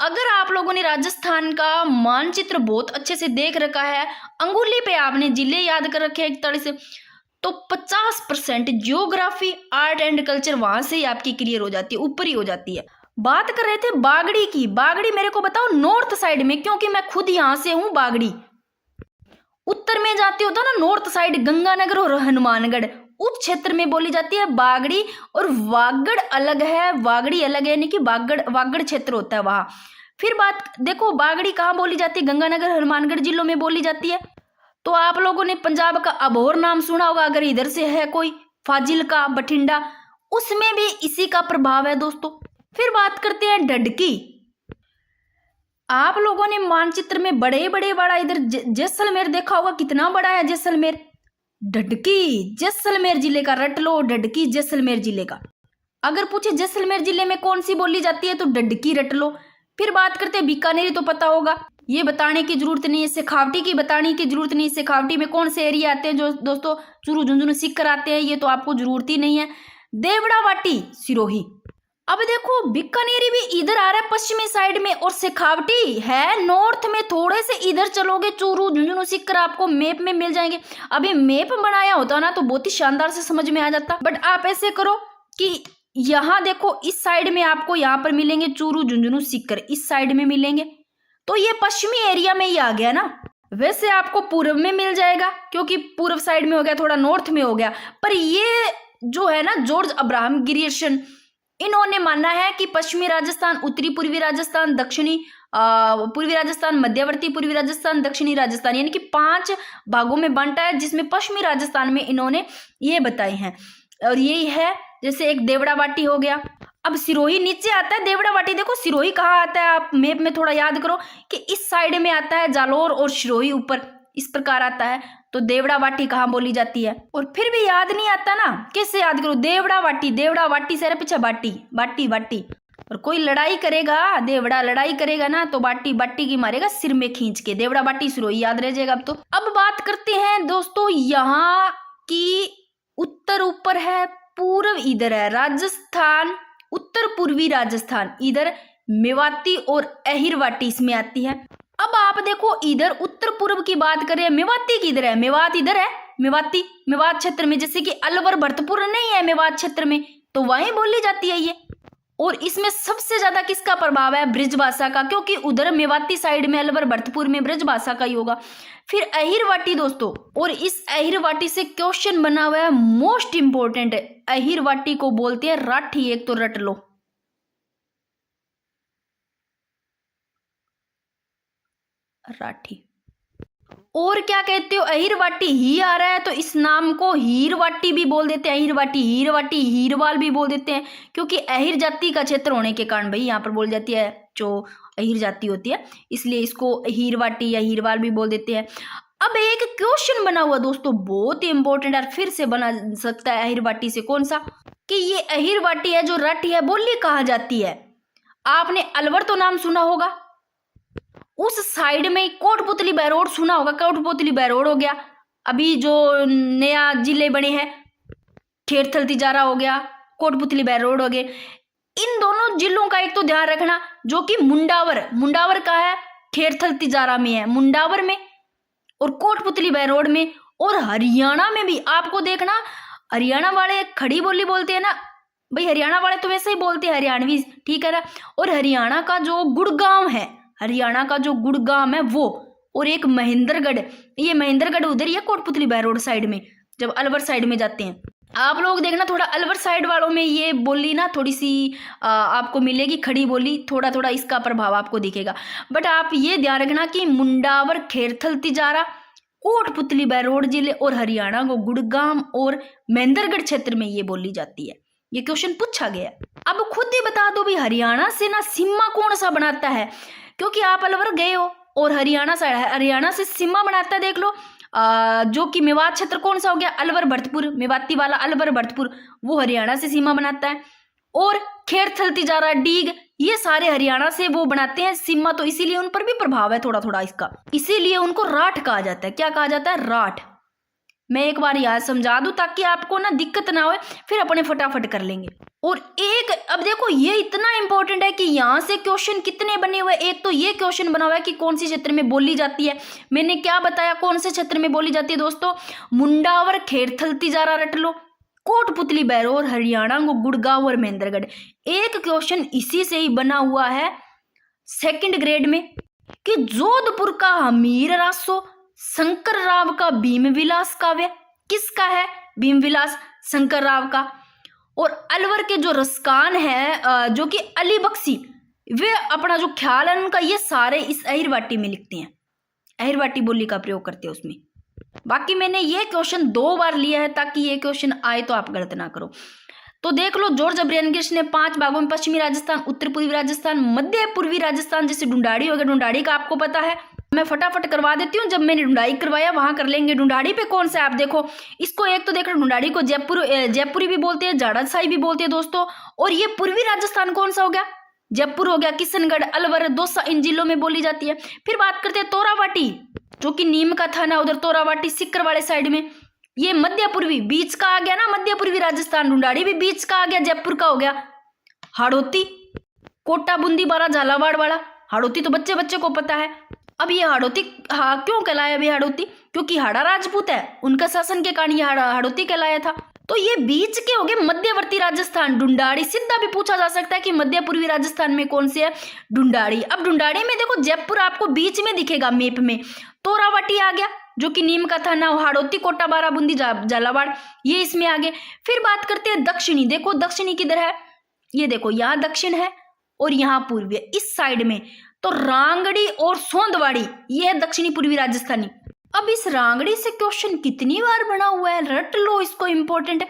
अगर आप लोगों ने राजस्थान का मानचित्र बहुत अच्छे से देख रखा है, अंगुली पे आपने जिले याद कर रखे हैं 41 से, तो 50% जियोग्राफी, आर्ट एंड कल्चर वहां से ही आपकी क्लियर हो जाती है, ऊपर ही हो जाती है। बात कर रहे थे बागड़ी की, बागड़ी मेरे को बताओ नॉर्थ साइड में, क्योंकि मैं खुद यहां से हूं। बागड़ी उत्तर में जाती होता ना, नॉर्थ साइड गंगानगर और हनुमानगढ़, उस क्षेत्र में बोली जाती है बागड़ी। और वागड़ अलग है, वागड़ी अलग है, यानी कि वागड़ क्षेत्र होता है वहां। फिर बात देखो बागड़ी कहाँ बोली जाती है, गंगानगर हनुमानगढ़ जिलों में बोली जाती है। तो आप लोगों ने पंजाब का अबोहर नाम सुना होगा, अगर इधर से है कोई, फाजिल्का, बठिंडा, उसमें भी इसी का प्रभाव है दोस्तों। फिर बात करते हैं ढडकी। आप लोगों ने मानचित्र में बड़ा इधर जैसलमेर देखा होगा, कितना बड़ा है जैसलमेर। ढडकी जैसलमेर जिले का, रट लो, ढडकी जैसलमेर जिले का। अगर पूछे जैसलमेर जिले में कौन सी बोली जाती है तो ढडकी रट लो। फिर बात करते हैं बीकानेरी, तो पता होगा, ये बताने की जरूरत नहीं है। शेखावटी की बताने की जरूरत नहीं, शेखावटी में कौन से एरिया आते हैं जो दोस्तों, चूरू झुंझुनू सीकर आते हैं, ये तो आपको जरूरत ही नहीं है। देवड़ा वाटी सिरोही। अब देखो बीकानेरी भी इधर आ रहा है पश्चिमी साइड में, और शेखावटी है नॉर्थ में। थोड़े से इधर चलोगे, चूरू झुंझुनू सीकर आपको मैप में मिल जाएंगे। अभी मैप बनाया होता ना तो बहुत ही शानदार से समझ में आ जाता, बट आप ऐसे करो कि यहाँ देखो, इस साइड में आपको यहाँ पर मिलेंगे चूरू झुंझुनू सीकर, इस साइड में मिलेंगे, तो ये पश्चिमी एरिया में ही आ गया ना। वैसे आपको पूर्व में मिल जाएगा, क्योंकि पूर्व साइड में हो गया, थोड़ा नॉर्थ में हो गया। पर ये जो है ना, जॉर्ज अब्राहम ग्रियर्सन, इन्होंने माना है कि पश्चिमी राजस्थान, उत्तरी पूर्वी राजस्थान, दक्षिणी पूर्वी राजस्थान, मध्यवर्ती पूर्वी राजस्थान, दक्षिणी राजस्थान, यानी कि 5 भागों में बांटा है, जिसमें पश्चिमी राजस्थान में इन्होंने ये बताए हैं। और यही है, जैसे एक देवड़ा वाटी हो गया। अब सिरोही नीचे आता है, देवड़ा वाटी देखो सिरोही कहाँ आता है, आप मैप में थोड़ा याद करो कि इस साइड में आता है जालोर, और सिरोही ऊपर इस प्रकार आता है। तो देवड़ा वाटी कहाँ बोली जाती है। और फिर भी याद नहीं आता ना, कैसे याद करो, देवड़ा वाटी से पीछे बाटी बाटी बाटी। और कोई लड़ाई करेगा, देवड़ा लड़ाई करेगा ना, तो बाटी की मारेगा सिर में खींच के। देवड़ा बाटी सिरोही याद रह जाएगा। अब बात करते हैं दोस्तों, यहाँ की उत्तर ऊपर है, पूर्व इधर है राजस्थान, उत्तर पूर्वी राजस्थान, इधर मेवाती और अहिरवाटी इसमें आती है। अब आप देखो इधर उत्तर पूर्व की बात करें, मेवाती किधर है, मेवात इधर है, मेवात क्षेत्र में, जैसे कि अलवर भरतपुर नहीं है मेवात क्षेत्र में, तो वहीं बोली जाती है ये। और इसमें सबसे ज्यादा किसका प्रभाव है, ब्रिजभाषा का, क्योंकि उधर मेवाती साइड में, अलवर भरतपुर में ब्रिजभाषा का ही होगा। फिर अहिरवाटी दोस्तों, और इस अहिरवाटी से क्वेश्चन बना हुआ है, मोस्ट इंपोर्टेंट है। अहिरवाटी को बोलते हैं राठी, एक तो रट लो, राठी। और क्या कहते हो, अहिरवाटी ही आ रहा है तो इस नाम को हीरवाटी भी बोल देते हैं, अहिरवाटी, हीरवाटी, हीरवाल भी बोल देते हैं, क्योंकि अहिर जाति का क्षेत्र होने के कारण भाई यहाँ पर बोल जाती है, जो अहिर जाति होती है, इसलिए इसको हीरवाटी या हीरवाल भी बोल देते हैं। अब एक क्वेश्चन बना हुआ दोस्तों, बहुत ही इंपॉर्टेंट है, फिर से बना सकता है अहिरवाटी से, कौन सा, कि ये अहिरवाटी है जो राठी है, बोली कहा जाती है। आपने अलवर तो नाम सुना होगा, उस साइड में कोटपुतली बैरोड सुना होगा, कोटपुतली बैरोड हो गया, अभी जो नया जिले बने हैं, खेरथल तिजारा हो गया, कोटपुतली बैरोड हो गए। इन दोनों जिलों का एक तो ध्यान रखना, जो कि मुंडावर का है, खेरथल तिजारा में है, मुंडावर में, और कोटपुतली बैरोड में। और हरियाणा में भी आपको देखना, हरियाणा वाले खड़ी बोली बोलते हैं ना भाई, हरियाणा वाले तो वैसे ही बोलते हैं हरियाणवी, ठीक है ना। और हरियाणा का जो गुड़गांव है, वो, और एक महेंद्रगढ़, ये महेंद्रगढ़ उधर ही है कोटपुतली बैरोड साइड में, जब अलवर साइड में जाते हैं। आप लोग देखना थोड़ा अलवर साइड वालों में ये बोली ना थोड़ी सी आपको मिलेगी, खड़ी बोली, थोड़ा थोड़ा इसका प्रभाव आपको दिखेगा। बट आप ये ध्यान रखना कि मुंडावर, खेरथल, तिजारा, कोटपुतली, बहरोड जिले और हरियाणा को गुड़गांव और महेंद्रगढ़ क्षेत्र में ये बोली जाती है। ये क्वेश्चन पूछा गया। अब खुद ही बता दो भी हरियाणा से ना सीमा कौन सा बनाता है, क्योंकि आप अलवर गए हो और हरियाणा से सीमा बनाता है। देख लो जो कि मेवात क्षेत्र कौन सा हो गया, अलवर भरतपुर, मेवाती वाला अलवर भरतपुर, वो हरियाणा से सीमा बनाता है। और खेरथल, तिजारा, डीग, ये सारे हरियाणा से वो बनाते हैं सीमा, तो इसीलिए उन पर भी प्रभाव है थोड़ा थोड़ा इसका, इसीलिए उनको राठ कहा जाता है। क्या कहा जाता है? राठ। मैं एक बार याद समझा दूं ताकि आपको ना दिक्कत ना हो, फिर अपने फटाफट कर लेंगे। और एक अब देखो ये इतना इंपॉर्टेंट है कि यहाँ से क्वेश्चन कितने बने हुए। एक तो ये क्वेश्चन बना हुआ है कि कौन सी क्षेत्र में बोली जाती है। मैंने क्या बताया कौन से क्षेत्र में बोली जाती है दोस्तों? मुंडावर, खेरथल, तिजारा रट लो, कोटपुतली, बहरोड, हरियाणा को गुड़गांव और महेंद्रगढ़। एक क्वेश्चन इसी से ही बना हुआ है सेकंड ग्रेड में कि जोधपुर का हमीर रासो, शंकर राव का भीम विलास काव्य किसका है? भीम विलास शंकर राव का। और अलवर के जो रसकान है जो कि अली बख्शी, वे अपना जो ख्याल है उनका, ये सारे इस अहिरवाटी में लिखते हैं, अहिरवाटी बोली का प्रयोग करते हैं उसमें। बाकी मैंने ये क्वेश्चन 2 बार लिया है ताकि ये क्वेश्चन आए तो आप गलत ना करो। तो देख लो जॉर्ज ब्रेनगिर्स ने 5 भागों में पश्चिमी राजस्थान, उत्तर पूर्वी राजस्थान, मध्य पूर्वी राजस्थान, जैसे ढूंढाड़ी हो गया, ढूंढाड़ी का आपको पता है, मैं फटाफट करवा देती हूँ। जब मैंने ढूंढाई करवाया वहां कर लेंगे। ढूंढाड़ी पे कौन सा है आप देखो इसको, एक तो देख लो ढूंढाड़ी को जयपुरी भी बोलते हैं, जाड़ासाई भी बोलते हैं दोस्तों। और ये पूर्वी राजस्थान कौन सा हो गया? जयपुर हो गया, किशनगढ़, अलवर, दौसा, इन जिलों में बोली जाती है। फिर बात करते हैं तोरावाटी, जो कि नीम का थाना, उधर तोरावाटी सिक्कर वाले साइड में, ये मध्य पूर्वी, बीच का आ गया ना मध्य पूर्वी राजस्थान। ढूंढाड़ी भी बीच का आ गया, जयपुर का हो गया। हाड़ौती, कोटा, बूंदी, बारा, झालावाड़ वाला, हाड़ौती तो बच्चे बच्चे को पता है। अब ये हाड़ौती क्यों कहलाया अभी हाड़ौती? क्योंकि हाड़ा राजपूत है, उनका शासन के कारण ये हाड़ौती कहलाया था। तो ये बीच के हो गए मध्यवर्ती राजस्थान। ढूंढाड़ी सीधा भी पूछा जा सकता है कि मध्य पूर्वी राजस्थान में कौन से है? ढूंढाड़ी। अब ढूंढाड़ी में देखो जयपुर आपको बीच में दिखेगा मैप में, तोरावाटी आ गया जो कि नीम का थाना, हाड़ौती, कोटा, बारा, बूंदी, झालावाड़, ये इसमें आगे। फिर बात करते हैं दक्षिणी। देखो दक्षिणी किधर है? ये देखो यहाँ दक्षिण है और यहाँ पूर्वी है, इस साइड में। तो रांगड़ी और सोंदवाड़ी ये है दक्षिणी पूर्वी राजस्थानी। अब इस रांगड़ी से क्वेश्चन कितनी बार बना हुआ है, रट लो इसको, इंपॉर्टेंट है।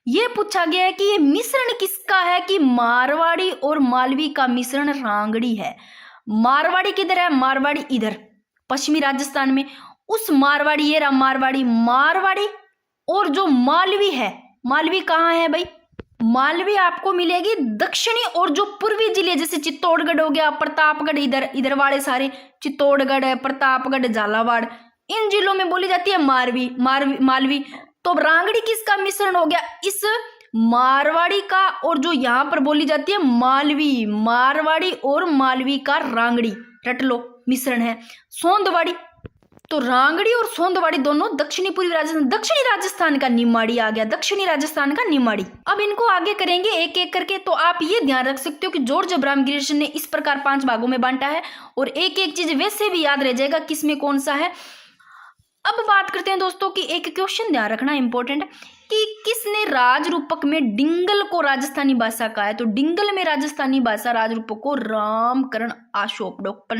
ये पूछा गया है कि ये मिश्रण किसका है? कि मारवाड़ी और मालवी का मिश्रण रांगड़ी है। मारवाड़ी किधर है? मारवाड़ी इधर पश्चिमी राजस्थान में। उस मारवाड़ी, ये रहा मारवाड़ी, मारवाड़ी और जो मालवी है, मालवी कहाँ है भाई? मालवी आपको मिलेगी दक्षिणी और जो पूर्वी जिले, जैसे चित्तौड़गढ़ हो गया, प्रतापगढ़, इधर वाले सारे, चित्तौड़गढ़, प्रतापगढ़, झालावाड़, इन जिलों में बोली जाती है मालवी। तो रांगड़ी किसका मिश्रण हो गया? इस मारवाड़ी का और जो यहाँ पर बोली जाती है मालवी, मारवाड़ी और मालवी का रांगड़ी, रट लो, मिश्रण है। सोंदवाड़ी, तो रांगड़ी और सोंदवाड़ी दोनों दक्षिणी पूर्वी राजस्थान, दक्षिणी राजस्थान का निमाड़ी आ गया, दक्षिणी राजस्थान का निमाड़ी। अब इनको आगे करेंगे एक एक करके। तो आप ये ध्यान रख सकते हो कि जॉर्ज ब्रामगिरिश ने इस प्रकार 5 भागों में बांटा है और एक एक चीज वैसे भी याद रह जाएगा किसमें कौन सा है। अब बात करते हैं दोस्तों कि एक क्वेश्चन ध्यान रखना इंपॉर्टेंट कि किसने राज रूपक में डिंगल को राजस्थानी भाषा कहा है? तो डिंगल में राजस्थानी भाषा राज रूपक को रामकरण आशोप, डॉक्टर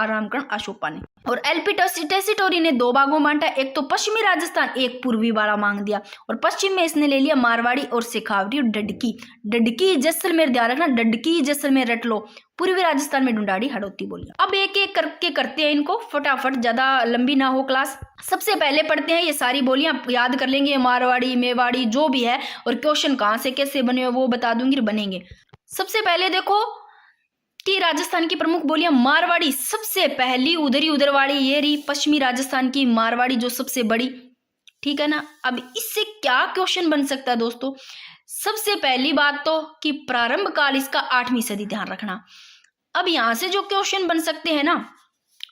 रामकरण आशोपा ने। और एलपी टेसिटोरी ने 2 भागों में बांटा, एक तो पश्चिमी राजस्थान, एक पूर्वी वाला मांग दिया। और पश्चिम में इसने ले लिया मारवाड़ी और शेखावटी और डडकी जैसलमेर, ध्यान रखना डडकी जैसलमेर रट लो। पूर्वी राजस्थान में ढूंढाड़ी, हाड़ौती बोलिया। अब एक एक करके करते हैं इनको फटाफट, ज्यादा लंबी ना हो क्लास। सबसे पहले पढ़ते हैं, ये सारी बोलियां याद कर लेंगे, मारवाड़ी, मेवाड़ी जो भी है, और क्वेश्चन कहाँ से कैसे बने वो बता दूंगी, बनेंगे। सबसे पहले देखो कि राजस्थान की प्रमुख बोलियां, मारवाड़ी सबसे पहली, उधरवाड़ी ये रही पश्चिमी राजस्थान की मारवाड़ी जो सबसे बड़ी, ठीक है ना। अब इससे क्या क्वेश्चन बन सकता है दोस्तों? सबसे पहली बात तो कि प्रारंभ काल इसका 8वीं सदी, ध्यान रखना। अब यहां से जो क्वेश्चन बन सकते हैं ना,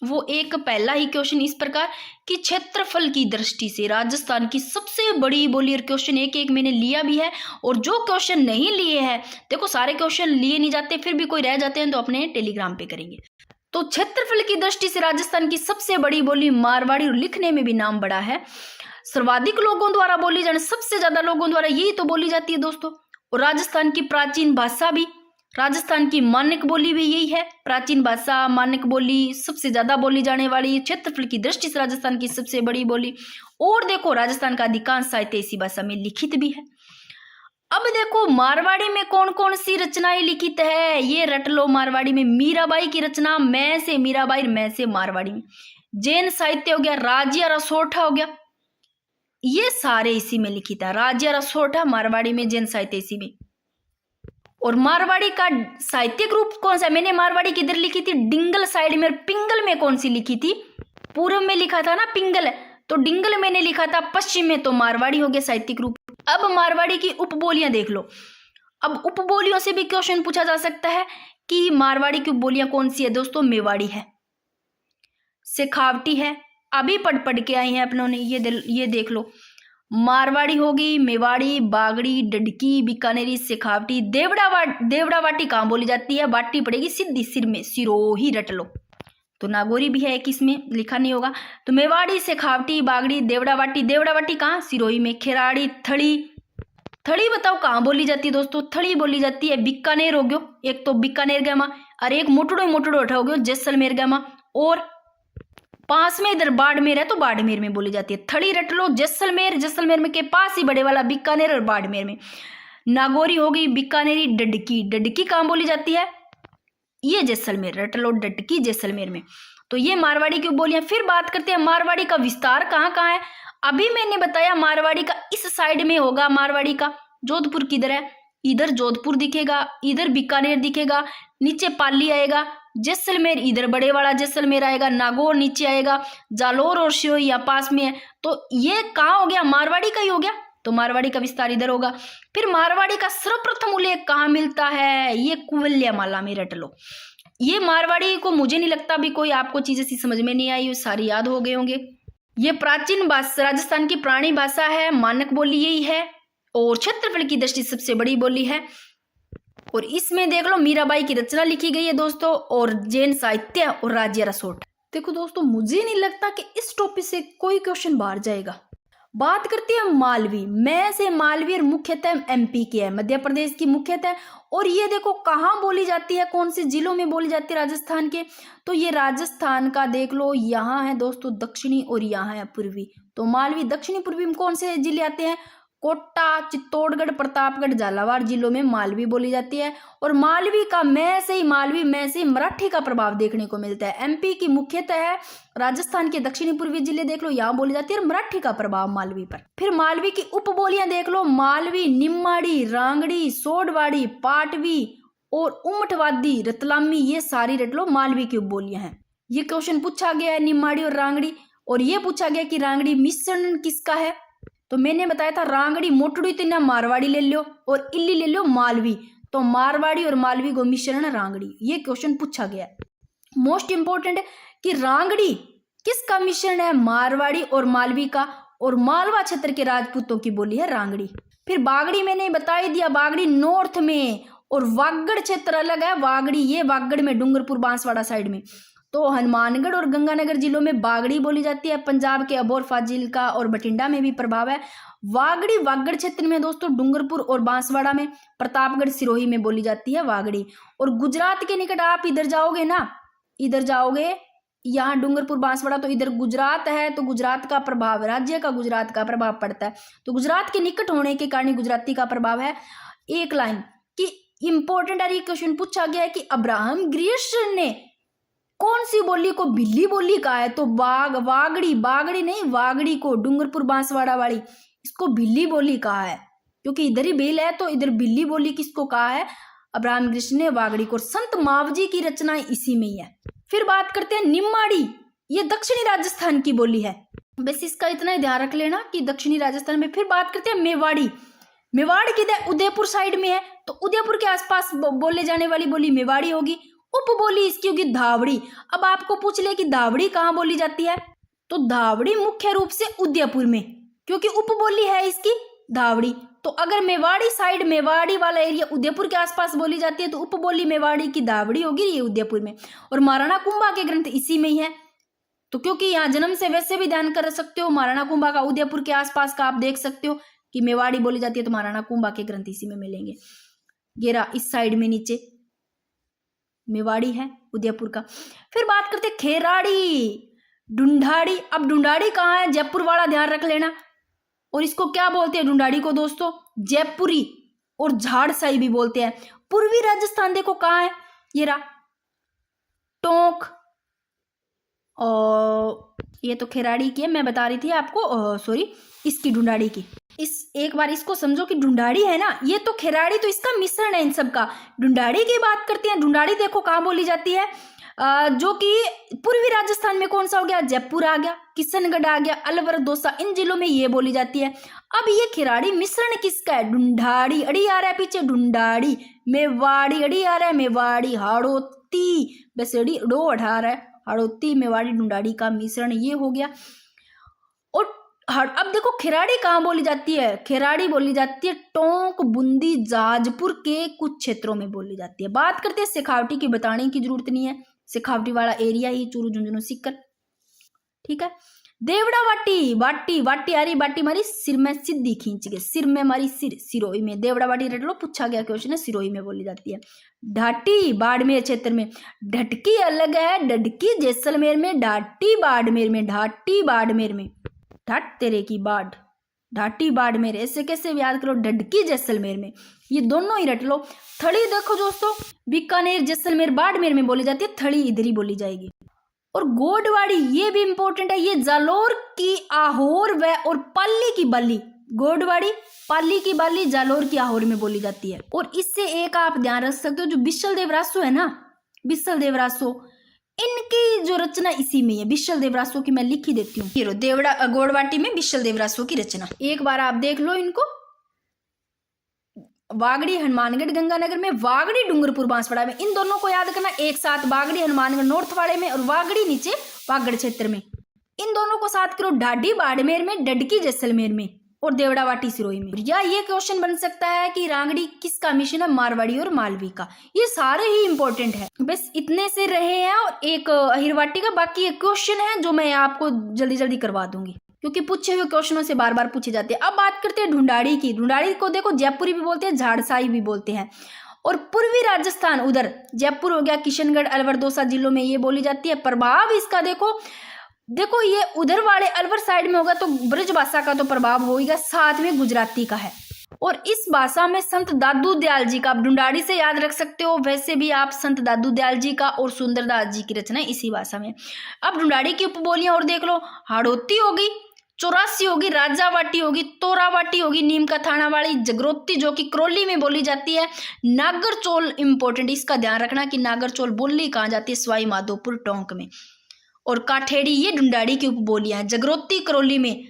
वो एक पहला ही क्वेश्चन इस प्रकार कि क्षेत्रफल की दृष्टि से राजस्थान की सबसे बड़ी बोली, और क्वेश्चन एक एक मैंने लिया भी है। और जो क्वेश्चन नहीं लिए हैं, देखो सारे क्वेश्चन लिए नहीं जाते, फिर भी कोई रह जाते हैं तो अपने टेलीग्राम पे करेंगे। तो क्षेत्रफल की दृष्टि से राजस्थान की सबसे बड़ी बोली मारवाड़ी, और लिखने में भी नाम बड़ा है। सर्वाधिक लोगों द्वारा बोली जाने, सबसे ज्यादा लोगों द्वारा यही तो बोली जाती है दोस्तों। और राजस्थान की प्राचीन भाषा भी, राजस्थान की मानक बोली भी यही है। प्राचीन भाषा, मानक बोली, सबसे ज्यादा बोली जाने वाली, क्षेत्रफल की दृष्टि से राजस्थान की सबसे बड़ी बोली। और देखो राजस्थान का अधिकांश साहित्य इसी भाषा में लिखित भी है। अब देखो मारवाड़ी में कौन कौन सी रचनाएं लिखित है, ये रट लो। मारवाड़ी में मीराबाई की रचना, मैं से मीराबाई, मैं से मारवाड़ी में। जैन साहित्य हो गया, राज्य रसोठा हो गया, ये सारे इसी में लिखित है। राज्य रसोठा मारवाड़ी में, जैन साहित्य इसी में। और मारवाड़ी का साहित्यिक रूप कौन सा, मैंने मारवाड़ी किधर लिखी थी, डिंगल साइड में। और पिंगल में कौन सी लिखी थी, पूर्व में लिखा था ना पिंगल, तो डिंगल मैंने लिखा था पश्चिम में, तो मारवाड़ी हो गया साहित्यिक रूप। अब मारवाड़ी की उपबोलियां देख लो। अब उपबोलियों से भी क्वेश्चन पूछा जा सकता है कि मारवाड़ी की उपबोलियां कौन सी है दोस्तों। मेवाड़ी है, शेखावटी है, अभी पढ़ के आई हैं अपनों ने, ये देख लो। मारवाड़ी होगी, मेवाड़ी, बागड़ी, डडकी, बीकानेरी, शेखावटी। देवड़ावाटी कहाँ बोली जाती है, बाटी पड़ेगी सीधी सिर में, सिरोही रट लो। तो नागौरी भी है एक, इसमें लिखा नहीं होगा। तो मेवाड़ी, शेखावटी, बागड़ी, देवड़ावाटी। देवड़ावाटी कहाँ, सिरोही में। खेराड़ी, थड़ी। थड़ी बताओ कहाँ बोली जाती है दोस्तों, थड़ी बोली जाती है बीकानेर हो गयो, एक तो बीकानेर गया माँ, और एक मोटड़ो उठा हो गयो जैसलमेर गया माँ। और पास में इधर बाड़मेर है, तो बाड़मेर में बोली जाती है। थड़ी रट लो, जैसलमेर में के पास ही बड़े वाला बीकानेर, और बाड़मेर में। नागौरी होगी, बीकानेरी, डडकी। डडकी कहाँ बोली जाती है, ये जैसलमेर, रट लो डडकी जैसलमेर में। तो ये मारवाड़ी की बोलियां। फिर बात करते हैं मारवाड़ी का विस्तार कहाँ कहाँ है। अभी मैंने बताया मारवाड़ी का इस साइड में होगा, मारवाड़ी का जोधपुर किधर है, इधर जोधपुर दिखेगा, इधर बीकानेर दिखेगा, नीचे पाली आएगा, जैसलमेर इधर बड़े वाला जैसलमेर आएगा, नागौर नीचे आएगा, जालोर और सिरोही यहाँ पास में है। तो ये कहाँ हो गया, मारवाड़ी का ही हो गया, तो मारवाड़ी का विस्तार इधर होगा। फिर मारवाड़ी का सर्वप्रथम उल्लेख कहाँ मिलता है, ये कुवल्यामाला में रट लो। ये मारवाड़ी को मुझे नहीं लगता भी कोई आपको चीजें सी समझ में नहीं आई, सारी याद हो गए होंगे। ये प्राचीन भाषा, राजस्थान की पुरानी भाषा है, मानक बोली यही है, और क्षेत्रफल की दृष्टि सबसे बड़ी बोली है। और इसमें देख लो मीराबाई की रचना लिखी गई है दोस्तों, और जैन साहित्य और राज्य रसोट। देखो दोस्तों मुझे नहीं लगता कि इस टॉपिक से कोई क्वेश्चन बाहर जाएगा। बात करते हैं मालवी, मैं से मालवी, और मुख्यतः एमपी की है, मध्य प्रदेश की मुख्यतः। और ये देखो कहाँ बोली जाती है, कौन से जिलों में बोली जाती है राजस्थान के, तो ये राजस्थान का देख लो, यहाँ है दोस्तों दक्षिणी और यहाँ है पूर्वी। तो मालवी दक्षिणी पूर्वी में कौन से जिले आते हैं, कोटा, चित्तौड़गढ़, प्रतापगढ़, झालावाड़ जिलों में मालवी बोली जाती है। और मालवी का मैं से ही, मालवी में से मराठी का प्रभाव देखने को मिलता है। एमपी की मुख्यतः है, राजस्थान के दक्षिणी पूर्वी जिले देख लो, यहाँ बोली जाती है, और मराठी का प्रभाव मालवी पर। फिर मालवी की उपबोलियां देख लो, मालवी, निम्माड़ी, रांगड़ी, सोडवाड़ी, पाटवी और उमटवादी, रतलामी, ये सारी रट लो मालवी की उपबोलियां हैं। ये क्वेश्चन पूछा गया है निम्माड़ी और रांगड़ी, और ये पूछा गया कि रांगड़ी मिश्रण किसका है, तो मैंने बताया था रांगड़ी मोटड़ी तो ना मारवाड़ी ले लो, और इल्ली ले लो मालवी, तो मारवाड़ी और मालवी को मिश्रण रांगड़ी, ये क्वेश्चन पूछा गया। मोस्ट इंपोर्टेंट है कि रांगड़ी किसका मिश्रण है, मारवाड़ी और मालवी का, और मालवा क्षेत्र के राजपूतों की बोली है रांगड़ी। फिर बागड़ी मैंने बता ही दिया, बागड़ी नॉर्थ में, और वागड़ क्षेत्र अलग है, वागड़ी ये वागड़ में, डूंगरपुर बांसवाड़ा साइड में। तो हनुमानगढ़ और गंगानगर जिलों में बागड़ी बोली जाती है। पंजाब के अबोर, फाजिल्का और बठिंडा में भी प्रभाव है। वागड़ी वागड़ क्षेत्र में दोस्तों, डूंगरपुर और बांसवाड़ा में, प्रतापगढ़, सिरोही में बोली जाती है वागड़ी। और गुजरात के निकट आप इधर जाओगे ना, इधर जाओगे यहाँ डूंगरपुर बांसवाड़ा, तो इधर गुजरात है, तो गुजरात का प्रभाव, राज्य का गुजरात का प्रभाव पड़ता है, तो गुजरात के निकट होने के कारण गुजराती का प्रभाव है। एक लाइन कि इंपॉर्टेंट क्वेश्चन पूछा गया है कि अब्राहम ग्रीष्म ने कौन सी बोली को बिल्ली बोली कहा है, तो वागड़ी, बागड़ी नहीं, वागड़ी को, डूंगरपुर बांसवाड़ा वाली, इसको बिल्ली बोली कहा है, क्योंकि इधर ही बेल है, तो इधर बिल्ली बोली किसको कहा है, अब्राहम कृष्ण ने वागड़ी को। संत मावजी की रचनाएं इसी में ही है। फिर बात करते हैं निम्माड़ी, ये दक्षिणी राजस्थान की बोली है, बस इसका इतना ही ध्यान रख लेना कि दक्षिणी राजस्थान में। फिर बात करते हैं मेवाड़ी, मेवाड़ किधर, उदयपुर साइड में है, तो उदयपुर के आसपास बोले जाने वाली बोली मेवाड़ी होगी। उपबोली इसकी होगी धावड़ी। अब आपको पूछ ले कि धावड़ी कहाँ बोली जाती है, तो धावड़ी मुख्य रूप से उदयपुर में, क्योंकि उपबोली है इसकी धावड़ी। तो अगर मेवाड़ी साइड, मेवाड़ी वाला एरिया उदयपुर के आसपास बोली जाती है, तो उपबोली मेवाड़ी की धावड़ी होगी, ये उदयपुर में। और महाराणा कुंभा के ग्रंथ इसी में ही है। तो क्योंकि यहाँ जन्म से वैसे भी ध्यान कर सकते हो, महाराणा कुंभा का उदयपुर के आसपास का आप देख सकते हो कि मेवाड़ी बोली जाती है, तो महाराणा कुंभा के ग्रंथ इसी में मिलेंगे। गेरा इस साइड में नीचे मेवाड़ी है उदयपुर का। फिर बात करते खेराड़ी, ढूंढाड़ी। अब ढूंढाड़ी कहाँ है? जयपुर वाला ध्यान रख लेना। और इसको क्या बोलते हैं ढूंढाड़ी को दोस्तों? जयपुरी और झाड़साई भी बोलते हैं। पूर्वी राजस्थान देखो कहाँ है, ये रहा टोंक। और ये तो खेराड़ी की है, मैं बता रही थी आपको, सॉरी इसकी ढूंढाड़ी की। इस एक बार इसको समझो कि ढूंढाड़ी है ना, ये तो खेराड़ी तो इसका मिश्रण है इन सब का। ढूंढाड़ी की बात करते हैं। ढूंढाड़ी देखो कहाँ बोली जाती है, जो कि पूर्वी राजस्थान में कौन सा हो गया? जयपुर आ गया, किशनगढ़ आ गया, अलवर, दौसा, इन जिलों में ये बोली जाती है। अब ये खिराड़ी मिश्रण किसका है? ढूंढाड़ी, अड़ी आ रहा है पीछे ढूंढाड़ी, मेवाड़ी, अड़ी आ रहा है मेवाड़ी, हाड़ौती, बस अड़ी डो अठा रहा है, हाड़ौती, मेवाड़ी, ढूंढाड़ी का मिश्रण ये हो गया। और अब देखो खिराड़ी कहाँ बोली जाती है? खिराड़ी बोली जाती है टोंक, बूंदी, जाजपुर के कुछ क्षेत्रों में बोली जाती है। बात करते हैं शेखावटी की, बताने की जरूरत नहीं है, शेखावटी वाला एरिया ही चूरू, झुंझुनू, सीकर, ठीक है। देवड़ा वाटी, वाटी वाटी आ रही, बाटी मारी सिर में सीधी खींच के, सिर में मारी सिर, सिरोही में। देवड़ा वाटी रट लो, पूछा गया क्वेश्चन है, सिरोही में बोली जाती है। ढाटी बाड़मेर क्षेत्र में, ढटकी अलग है, ढटकी जैसलमेर में, ढाटी बाड़मेर में, ढाटी बाड़मेर में, ढाट तेरे की बाढ़, ढाटी बाड़मेर, ऐसे कैसे याद करो? ढटकी जैसलमेर में, ये दोनों ही रट लो। थड़ी देखो दोस्तों, बीकानेर, जैसलमेर, बाड़मेर में बोली जाती है, थड़ी इधर ही बोली जाएगी। और गोडवाड़ी ये भी इंपॉर्टेंट है, ये जालोर की आहोर व और पाली की बाली, गोडवाड़ी पाली की बाली जालोर की आहोर में बोली जाती है। और इससे एक आप ध्यान रख सकते हो, जो बिशल देवरासो है ना, बिशल देवरासो, इनकी जो रचना इसी में है। बिशल देवरासो की मैं लिख ही देती हूँ, हीरो देवड़ा गोडवाटी में बिशल देवरासो की रचना, एक बार आप देख लो इनको। वागड़ी हनुमानगढ़ गंगानगर में, वागड़ी डूंगरपुर बांसवाड़ा में, इन दोनों को याद करना एक साथ। वागड़ी हनुमानगढ़ नॉर्थ वाले में और वागड़ी नीचे वागड़ क्षेत्र में, इन दोनों को साथ करो। ढाडी बाड़मेर में, डडकी जैसलमेर में और देवड़ावाटी सिरोही में। या ये क्वेश्चन बन सकता है कि रांगड़ी किसका मिशन है? मारवाड़ी और मालवी का। ये सारे ही इंपॉर्टेंट है, बस इतने से रहे हैं और एक अहिरवाटी का। बाकी एक क्वेश्चन है जो मैं आपको जल्दी जल्दी करवा दूंगी, क्योंकि पूछे हुए क्वेश्चनों से बार बार पूछे जाते हैं। अब बात करते हैं ढूंढाड़ी की। ढूंढाड़ी को देखो जयपुरी भी बोलते हैं, झाड़साई भी बोलते हैं। और पूर्वी राजस्थान उधर जयपुर हो गया, किशनगढ़, अलवर, दौसा जिलों में ये बोली जाती है। प्रभाव इसका देखो ये उधर वाले अलवर साइड में होगा तो ब्रज भाषा का तो प्रभाव होगा, साथ में गुजराती का है। और इस भाषा में संत दादू दयाल जी का, आप ढूंढाड़ी से याद रख सकते हो, वैसे भी आप संत दादू दयाल जी का और सुंदरदास जी की रचना इसी भाषा में। अब ढूंढाड़ी की उपबोलियां और देख लो, हाड़ौती होगी, चौरासी होगी, राजावाटी होगी, तोरावाटी होगी, नीम का थाना वाली, जगरोती जो कि करौली में बोली जाती है। नागरचोल इंपॉर्टेंट, इसका ध्यान रखना कि नागरचोल बोली कहाँ जाती है? सवाई माधोपुर टोंक में। और काठेड़ी ये ढूंढाड़ी की उपबोलियां हैं। जगरोती करौली में,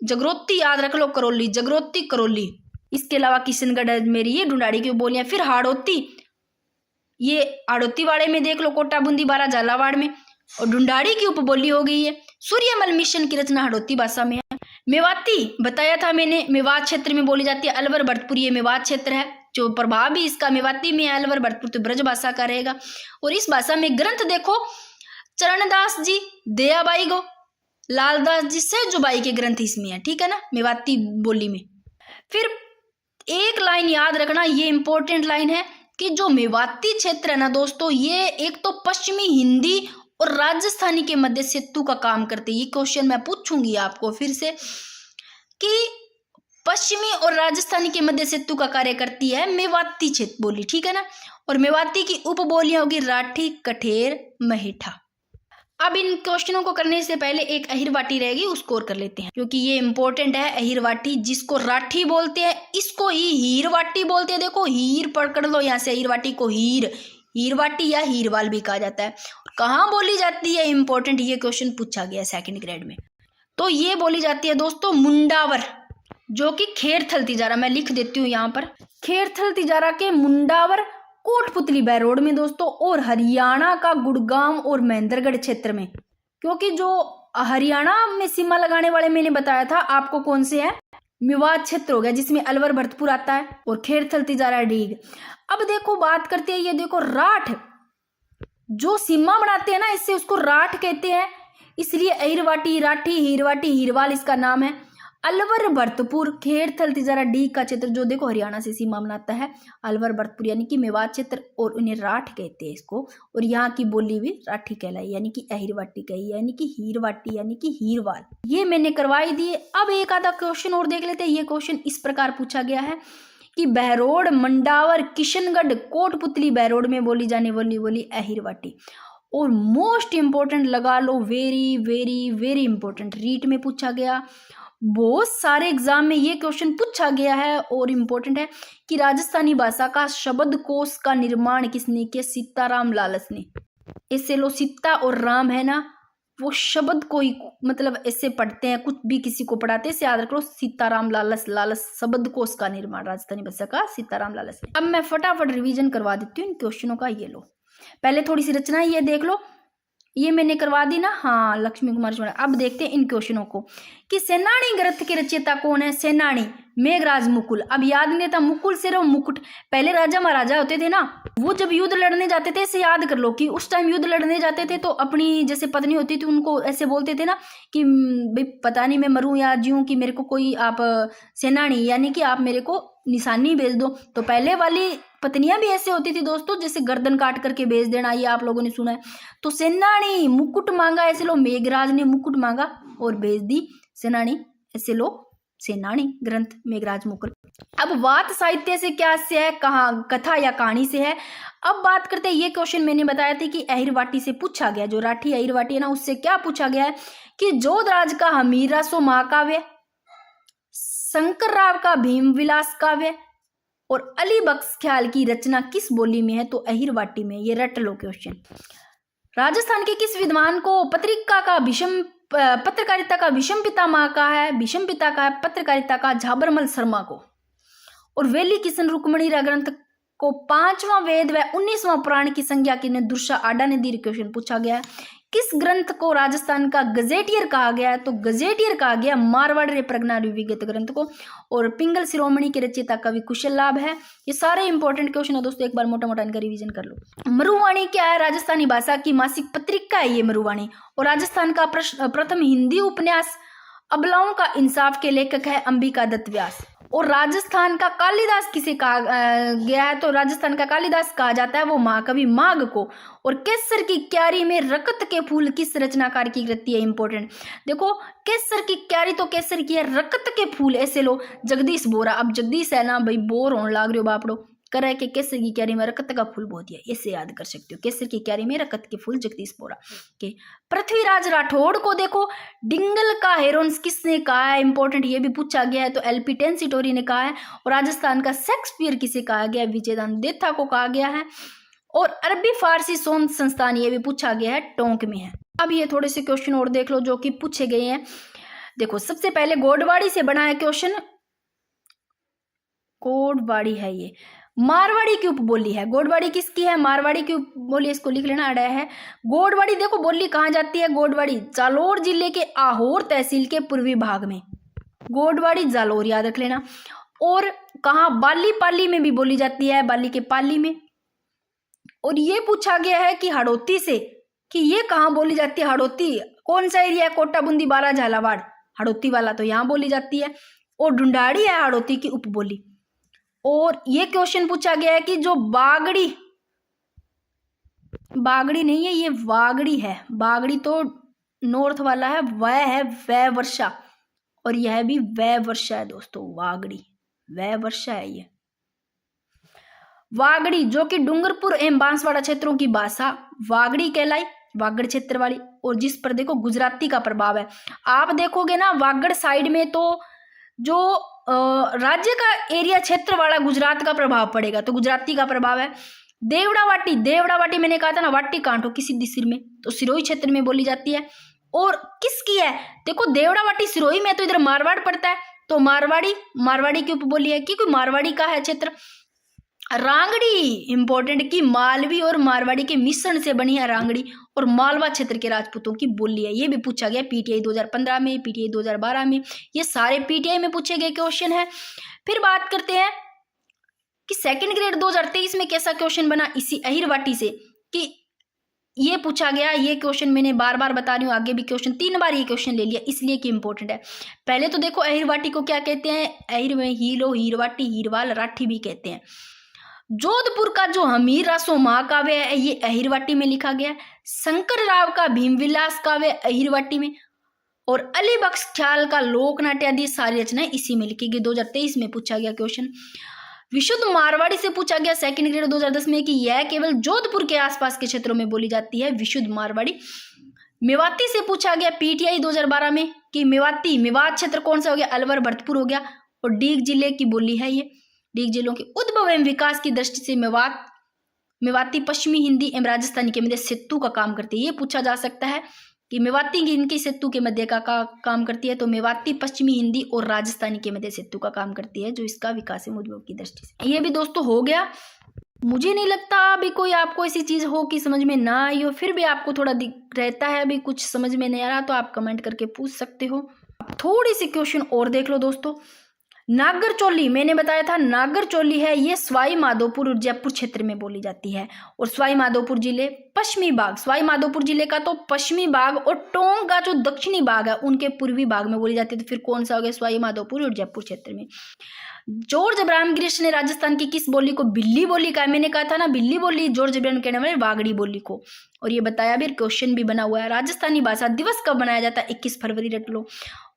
जगरोती याद रख लो, करौली, जगरोती करौली। इसके अलावा किशनगढ़ मेरी ये ढूंढाड़ी की उपबोलियां। फिर हाड़ौती, ये हाड़ौती वाले में देख लो, कोटा, बूंदी, बारा, झालावाड़ में। और ढूंढाड़ी की उपबोली हो गई है। सूर्यमल मिशन की रचना हाड़ौती भाषा में है। मेवाती बताया था मैंने, मेवात क्षेत्र में बोली जाती है। अलवर भरतपुर ये मेवात क्षेत्र है, जो प्रभाव भी इसका मेवाती में है। अलवर भरतपुर तो ब्रज भाषा का रहेगा। और इस भाषा में ग्रंथ देखो, चरणदास जी, दयाबाई गो, लालदास जी, सेजुबाई के ग्रंथ इसमें है, ठीक है ना, मेवाती बोली में। फिर एक लाइन याद रखना, ये इंपॉर्टेंट लाइन है कि जो मेवाती क्षेत्र है ना दोस्तों, ये एक तो पश्चिमी हिंदी और राजस्थानी के मध्य सेतु का काम करते हैं। ये क्वेश्चन मैं पूछूंगी आपको फिर से कि पश्चिमी और राजस्थानी के मध्य सेतु का कार्य करती है मेवाती क्षेत्र बोली, ठीक है ना। और मेवाती की उपबोलियां होगी राठी, कठेर, महेठा। अब इन क्वेश्चनों को करने से पहले एक अहिरवाटी रहेगी, उसको और कर लेते हैं, क्योंकि ये इंपॉर्टेंट है। अहिरवाटी जिसको राठी बोलते हैं, इसको ही हीरवाटी बोलते हैं। देखो हीर पकड़ लो यहाँ से, अहिरवाटी को हीरवाटी या हीरवाल भी कहा जाता है। कहाँ बोली जाती है? इंपॉर्टेंट, ये क्वेश्चन पूछा गया सेकंड ग्रेड में। तो ये बोली जाती है दोस्तों मुंडावर, जो कि खेरथल तिजारा, मैं लिख देती हूँ यहाँ पर, खेरथल तिजारा के मुंडावर, कोटपुतली बैरोड में दोस्तों। और हरियाणा का गुड़गांव और महेंद्रगढ़ क्षेत्र में, क्योंकि जो हरियाणा में सीमा लगाने वाले मैंने बताया था आपको कौन से है, मेवात क्षेत्र हो गया, जिसमें अलवर भरतपुर आता है और खेरथल तिजारा डीग। अब देखो बात करते हैं, ये देखो राठ, जो सीमा बनाते हैं ना इससे, उसको राठ कहते हैं। इसलिए अहिरवाटी, राठी, हीरवाटी, हीरवाल इसका नाम है। अलवर भरतपुर, खेड़थल, तिजारा, डी का क्षेत्र जो देखो हरियाणा से सीमा बनाता है, अलवर भरतपुर यानी कि मेवात क्षेत्र, और उन्हें राठ कहते हैं इसको, और यहाँ की बोली भी राठी कहलाई यानी कि अहिरवाटी कही, यानी कि हीरवाटी यानी कि हीरवाल। ये मैंने करवाई दिए। अब एक आधा क्वेश्चन और देख लेते हैं। ये क्वेश्चन इस प्रकार पूछा गया है कि बहरोड, मंडावर, किशनगढ़, कोटपुतली, बहरोड में बोली जाने वाली बोली अहिरवाटी। और मोस्ट इंपॉर्टेंट लगा लो, very very very important, REET में पूछा गया, बहुत सारे एग्जाम में ये क्वेश्चन पूछा गया है और इम्पोर्टेंट है कि राजस्थानी भाषा का शब्दकोश का निर्माण किसने किया? सीताराम लालस ने। ऐसे लो, सीता और राम है ना, वो शब्द को ही मतलब ऐसे पढ़ते हैं, कुछ भी किसी को पढ़ाते हैं, याद रखो सीताराम लालस, लालस शब्दकोश का निर्माण राजस्थानी भाषा का सीताराम लालस ने। अब मैं फटाफट रिवीजन करवा देती हूँ इन क्वेश्चनों का। ये लो, पहले थोड़ी सी रचना ये देख लो, ये मैंने करवा दी ना, हाँ, लक्ष्मी कुमार चौहान। अब देखते हैं इन क्वेश्चनों को कि सेनानी ग्रंथ के रचयिता कौन है? सेनानी मेघराज मुकुल। अब याद नहीं था, मुकुल से रो मुकुट, पहले राजा महाराजा होते थे ना, वो जब युद्ध लड़ने जाते थे, इसे याद कर लो कि उस टाइम युद्ध लड़ने जाते थे तो अपनी जैसे पत्नी होती थी उनको ऐसे बोलते थे ना कि भाई पता नहीं मैं मरूं या जीऊं, कि मेरे को कोई आप सेनानी यानी कि आप मेरे को निशानी भेज दो। तो पहले वाली पत्नियां भी ऐसे होती थी दोस्तों, जैसे गर्दन काट करके भेज देना, ये आप लोगों ने सुना है। तो सेनानी मुकुट मांगा, ऐसे लो मेघराज ने मुकुट मांगा और भेज दी सेनानी, ऐसे लो सेनानी ग्रंथ मेघराज मुकुल। अब बात साहित्य से क्या से है, कहाँ कथा या कहानी से है। अब बात करते हैं, ये क्वेश्चन मैंने बताया था कि अहिरवाटी से पूछा गया, जो राठी अहिरवाटी है ना, उससे क्या पूछा गया है कि जोधराज का हमीरा सो महाकाव्य, शंकर राव का भीम विलास काव्य और अली बख्श ख्याल की रचना किस बोली में है? तो अहिरवाटी में। ये रट लो क्वेश्चन। राजस्थान के किस विद्वान को पत्रकारिता का विषम पितामह का है? विषम पिता का है पत्रकारिता का झाबरमल शर्मा को। और वेली किशन रुक्मणी ग्रंथ को 5वां वेद व 19वां पुराण की संज्ञा की ने दुर्सा आडा ने दी। क्वेश्चन पूछा गया है किस ग्रंथ को राजस्थान का गजेटियर कहा गया है? तो गजेटियर कहा गया मारवाड़ रे प्रज्ञा विगत ग्रंथ को। और पिंगल शिरोमणि के रचयिता कवि कुशल लाभ है। ये सारे इंपॉर्टेंट क्वेश्चन है दोस्तों, एक बार मोटा मोटा इनका रिवीजन कर लो। मरुवाणी क्या है? राजस्थानी भाषा की मासिक पत्रिका है ये मरुवाणी। और राजस्थान का प्रथम हिंदी उपन्यास अबलाओं का इंसाफ के लेखक है अंबिका दत्त व्यास। और राजस्थान का कालिदास किसे कहा गया है? तो राजस्थान का कालिदास कहा जाता है वो महाकवि माघ को। और केसर की क्यारी में रकत के फूल किस रचनाकार की कृति है? इंपॉर्टेंट देखो, केसर की क्यारी तो केसर की है, रकत के फूल ऐसे लो जगदीश बोरा। अब जगदीश है ना भाई, बोर होने लाग रहे हो बापड़ो, करे के केसर की क्यारी में रकत का फूल बहुत है, ऐसे याद कर सकते हो, केसर की क्यारी में रकत के फूल जगदीश बोरा के। पृथ्वीराज राठौड़ को देखो, डिंगल का हेरोन्स किसने कहा है? इंपॉर्टेंट, ये भी पूछा गया है, तो एलपी टेंसिटोरी ने कहा है। और राजस्थान का शेक्सपियर किसे कहा गया? विजयदान देथा को कहा गया है। और अरबी फारसी सोन संस्थान, ये भी पूछा गया है, टोंक में है। अब ये थोड़े से क्वेश्चन और देख लो जो कि पूछे गए हैं। देखो, सबसे पहले गोडवाड़ी से बना है क्वेश्चन, गोडवाड़ी है ये, मारवाड़ी की उपबोली है। गोडवाड़ी किसकी है? मारवाड़ी की उपबोली, इसको लिख लेना अड़ा है। गोडवाड़ी देखो बोली कहाँ जाती है? गोडवाड़ी जालोर जिले के आहोर तहसील के पूर्वी भाग में, गोडवाड़ी जालोर याद रख लेना। और कहाँ? बाली पाली में भी बोली जाती है, बाली के पाली में। और ये पूछा गया है कि हड़ौती से, कि ये कहाँ बोली जाती है? हड़ौती कौन सा एरिया है? कोटा बूंदी बारा झालावाड़, हड़ौती वाला तो यहाँ बोली जाती है। और ढूंढाड़ी है हड़ौती की उपबोली। और ये क्वेश्चन पूछा गया है कि जो बागड़ी नहीं है, ये वागड़ी है, बागड़ी तो नॉर्थ वाला है, वह है वह वर्षा, और यह भी वह वर्षा है दोस्तों, वागड़ी वह वर्षा है। ये वागड़ी जो कि डूंगरपुर एवं बांसवाड़ा क्षेत्रों की भाषा वागड़ी कहलाई, वागड़ क्षेत्र वाली। और जिस पर देखो गुजराती का प्रभाव है। आप देखोगे ना वागड़ साइड में तो जो राज्य का एरिया क्षेत्र वाला गुजरात का प्रभाव पड़ेगा, तो गुजराती का प्रभाव है। देवड़ावाटी मैंने कहा था ना, वाटी कांटो की सीधी सिर में, तो सिरोही क्षेत्र में बोली जाती है। और किसकी है? देखो देवड़ावाटी सिरोही में, तो इधर मारवाड़ पड़ता है, तो मारवाड़ी की उपबोली है, क्योंकि मारवाड़ी का है क्षेत्र। रांगड़ी इंपॉर्टेंट की मालवी और मारवाड़ी के मिश्रण से बनी है रांगड़ी, और मालवा क्षेत्र के राजपूतों की बोली है। ये भी पूछा गया पीटीआई 2015 में, पीटीआई 2012 में, ये सारे पीटीआई में पूछे गए क्वेश्चन है। फिर बात करते हैं कि सेकंड ग्रेड 2023 में कैसा क्वेश्चन बना इसी अहिरवाटी से, कि ये पूछा गया, ये क्वेश्चन मैंने बार बार बता रही हूँ, आगे भी क्वेश्चन 3 बार ये क्वेश्चन ले लिया, इसलिए कि इंपॉर्टेंट है। पहले तो देखो अहिरवाटी को क्या कहते हैं, अहिर में हीलो, हीरवाटी, हीरवाल, राठी भी कहते हैं। जोधपुर का जो हमीर रासो महाकाव्य है ये अहिरवाटी में लिखा गया। शंकर राव का भीमविलास काव्य अहिरवाटी में, और अली बख्श ख्याल का लोकनाट्य आदि सारी रचनाएं इसी में लिखी गई। 2023 में पूछा गया क्वेश्चन। विशुद्ध मारवाड़ी से पूछा गया सेकंड ग्रेड 2010 में कि यह केवल जोधपुर के आसपास के क्षेत्रों में बोली जाती है, विशुद्ध मारवाड़ी। मेवाती से पूछा गया पीटीआई 2012 में कि मेवाती, मेवात क्षेत्र कौन सा हो गया, अलवर, भरतपुर हो गया, और डीग जिले की बोली है ये। डीग जिलों के उद्भव एवं विकास की दृष्टि से मेवाती पश्चिमी हिंदी एवं राजस्थानी के मध्य सेतु का काम करती है। ये पूछा जा सकता है कि मेवाती इनकी सेतु के मध्य का काम करती है, तो मेवाती पश्चिमी हिंदी और राजस्थानी के मध्य सेतु का काम करती है, जो इसका विकास एवं उद्भव की दृष्टि से। ये भी दोस्तों हो गया। मुझे नहीं लगता अभी कोई आपको ऐसी चीज हो कि समझ में ना आई हो, फिर भी आपको थोड़ा रहता है अभी कुछ समझ में नहीं आ रहा तो आप कमेंट करके पूछ सकते हो। थोड़ी सी क्वेश्चन और देख लो दोस्तों। नागर चोली, मैंने बताया था नागर चोली है, ये सवाई माधोपुर और जयपुर क्षेत्र में बोली जाती है। और सवाई माधोपुर जिले पश्चिमी भाग, सवाई माधोपुर जिले का तो पश्चिमी भाग और टोंक का जो दक्षिणी भाग है उनके पूर्वी भाग में बोली जाती है। तो फिर कौन सा हो गया, सवाई माधोपुर और जयपुर क्षेत्र में। जॉर्ज अब्राहम ग्रिश ने राजस्थान की किस बोली को बिल्ली बोली कहा, मैंने कहा था ना बिल्ली बोली, जॉर्ज अब्राहम कहने वाले वागड़ी बोली को, और ये बताया भी, क्वेश्चन भी बना हुआ है। राजस्थानी भाषा दिवस कब मनाया जाता है, 21 फरवरी, रट लो।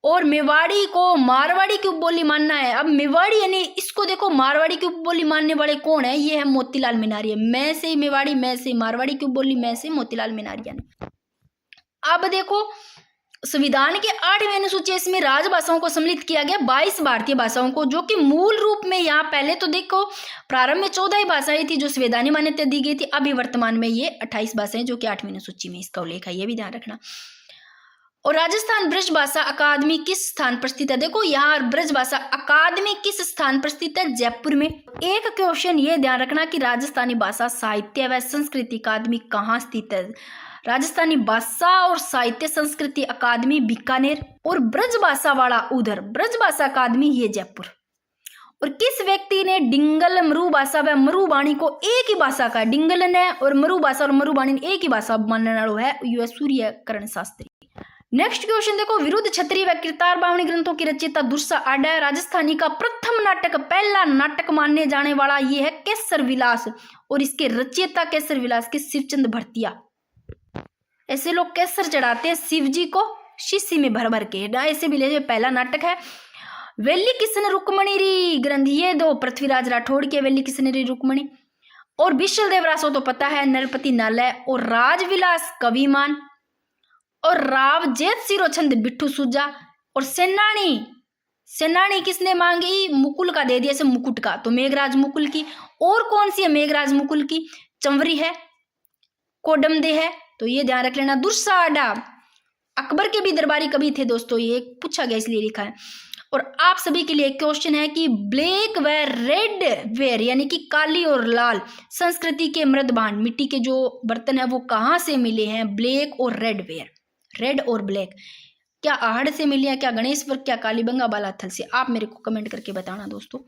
और मेवाड़ी को मारवाड़ी की उपबोली मानना है। अब मेवाड़ी यानी इसको देखो, मारवाड़ी की उपबोली मानने वाले कौन है, ये है मोतीलाल मीनारिया। मैं से मेवाड़ी, मैं से मारवाड़ी की उपबोली, मैं से मोतीलाल मीनारिया ने। अब देखो संविधान के 8वें अनुसूची इसमें राजभाषाओं को सम्मिलित किया गया 22 भारतीय भाषाओं को, जो कि मूल रूप में यहाँ पहले तो देखो प्रारंभ में 14 ही भाषाएं थी जो संवैधानिक मान्यता दी गई थी। अभी वर्तमान में ये 28 भाषाएं जो कि 8वीं अनुसूची में इसका उल्लेख है, ये भी ध्यान रखना। और राजस्थान ब्रज भाषा अकादमी किस स्थान पर स्थित है, देखो यहाँ ब्रज भाषा अकादमी किस स्थान पर स्थित है, जयपुर में। एक क्वेश्चन ये ध्यान रखना कि राजस्थानी भाषा साहित्य व संस्कृति अकादमी कहाँ स्थित है। राजस्थानी भाषा और साहित्य संस्कृति अकादमी बीकानेर, और ब्रज भाषा वाला उधर ब्रज भाषा अकादमी ये जयपुर। और किस व्यक्ति ने डिंगल, मरु भाषा व मरुबाणी को एक ही भाषा का, डिंगल ने और मरु भाषा और मरुबाणी एक ही भाषा मानने वाला है, यह सूर्यकरण शास्त्री। नेक्स्ट क्वेश्चन देखो, विरुद्ध क्षत्रिय व किरतार बावणी ग्रंथों की रचयिता दुर्सा आडा, राजस्थानी का प्रथम नाटक, पहला नाटक मानने जाने वाला ये है केसर विलास, और इसके रचयिता केसर विलास के शिवचंद भरतिया। ऐसे लोग केसर चढ़ाते हैं शिव जी को शीशी में भर भर के, ऐसे भी ले। पहला नाटक है वेली किशन रुक्मणी री ग्रंथ, ये दो पृथ्वीराज राठौड़ के वेली किशन री रुक्मणी। और विशल देवरासो तो पता है, नरपति नालय, और राजविलास कविमान, और राव जेत सिरो छंद बिट्ठू सुजा। और सेनानी किसने मांगी, मुकुल का दे दिया से मुकुट का, तो मेघराज मुकुल की। और कौन सी है मेघराज मुकुल की, चंवरी है, कोडमदे है, तो ये ध्यान रख लेना। दुर्सा आडा अकबर के भी दरबारी कवि थे दोस्तों, ये पूछा गया इसलिए लिखा है। और आप सभी के लिए क्वेश्चन है कि ब्लैक व रेड वेयर यानी कि काली और लाल संस्कृति के मृद भांड, मिट्टी के जो बर्तन है वो कहाँ से मिले हैं, ब्लैक और रेड वेयर, रेड और ब्लैक, क्या आहड़ से मिले हैं, क्या गणेशवर, क्या कालीबंगा बालाथल से, आप मेरे को कमेंट करके बताना दोस्तों।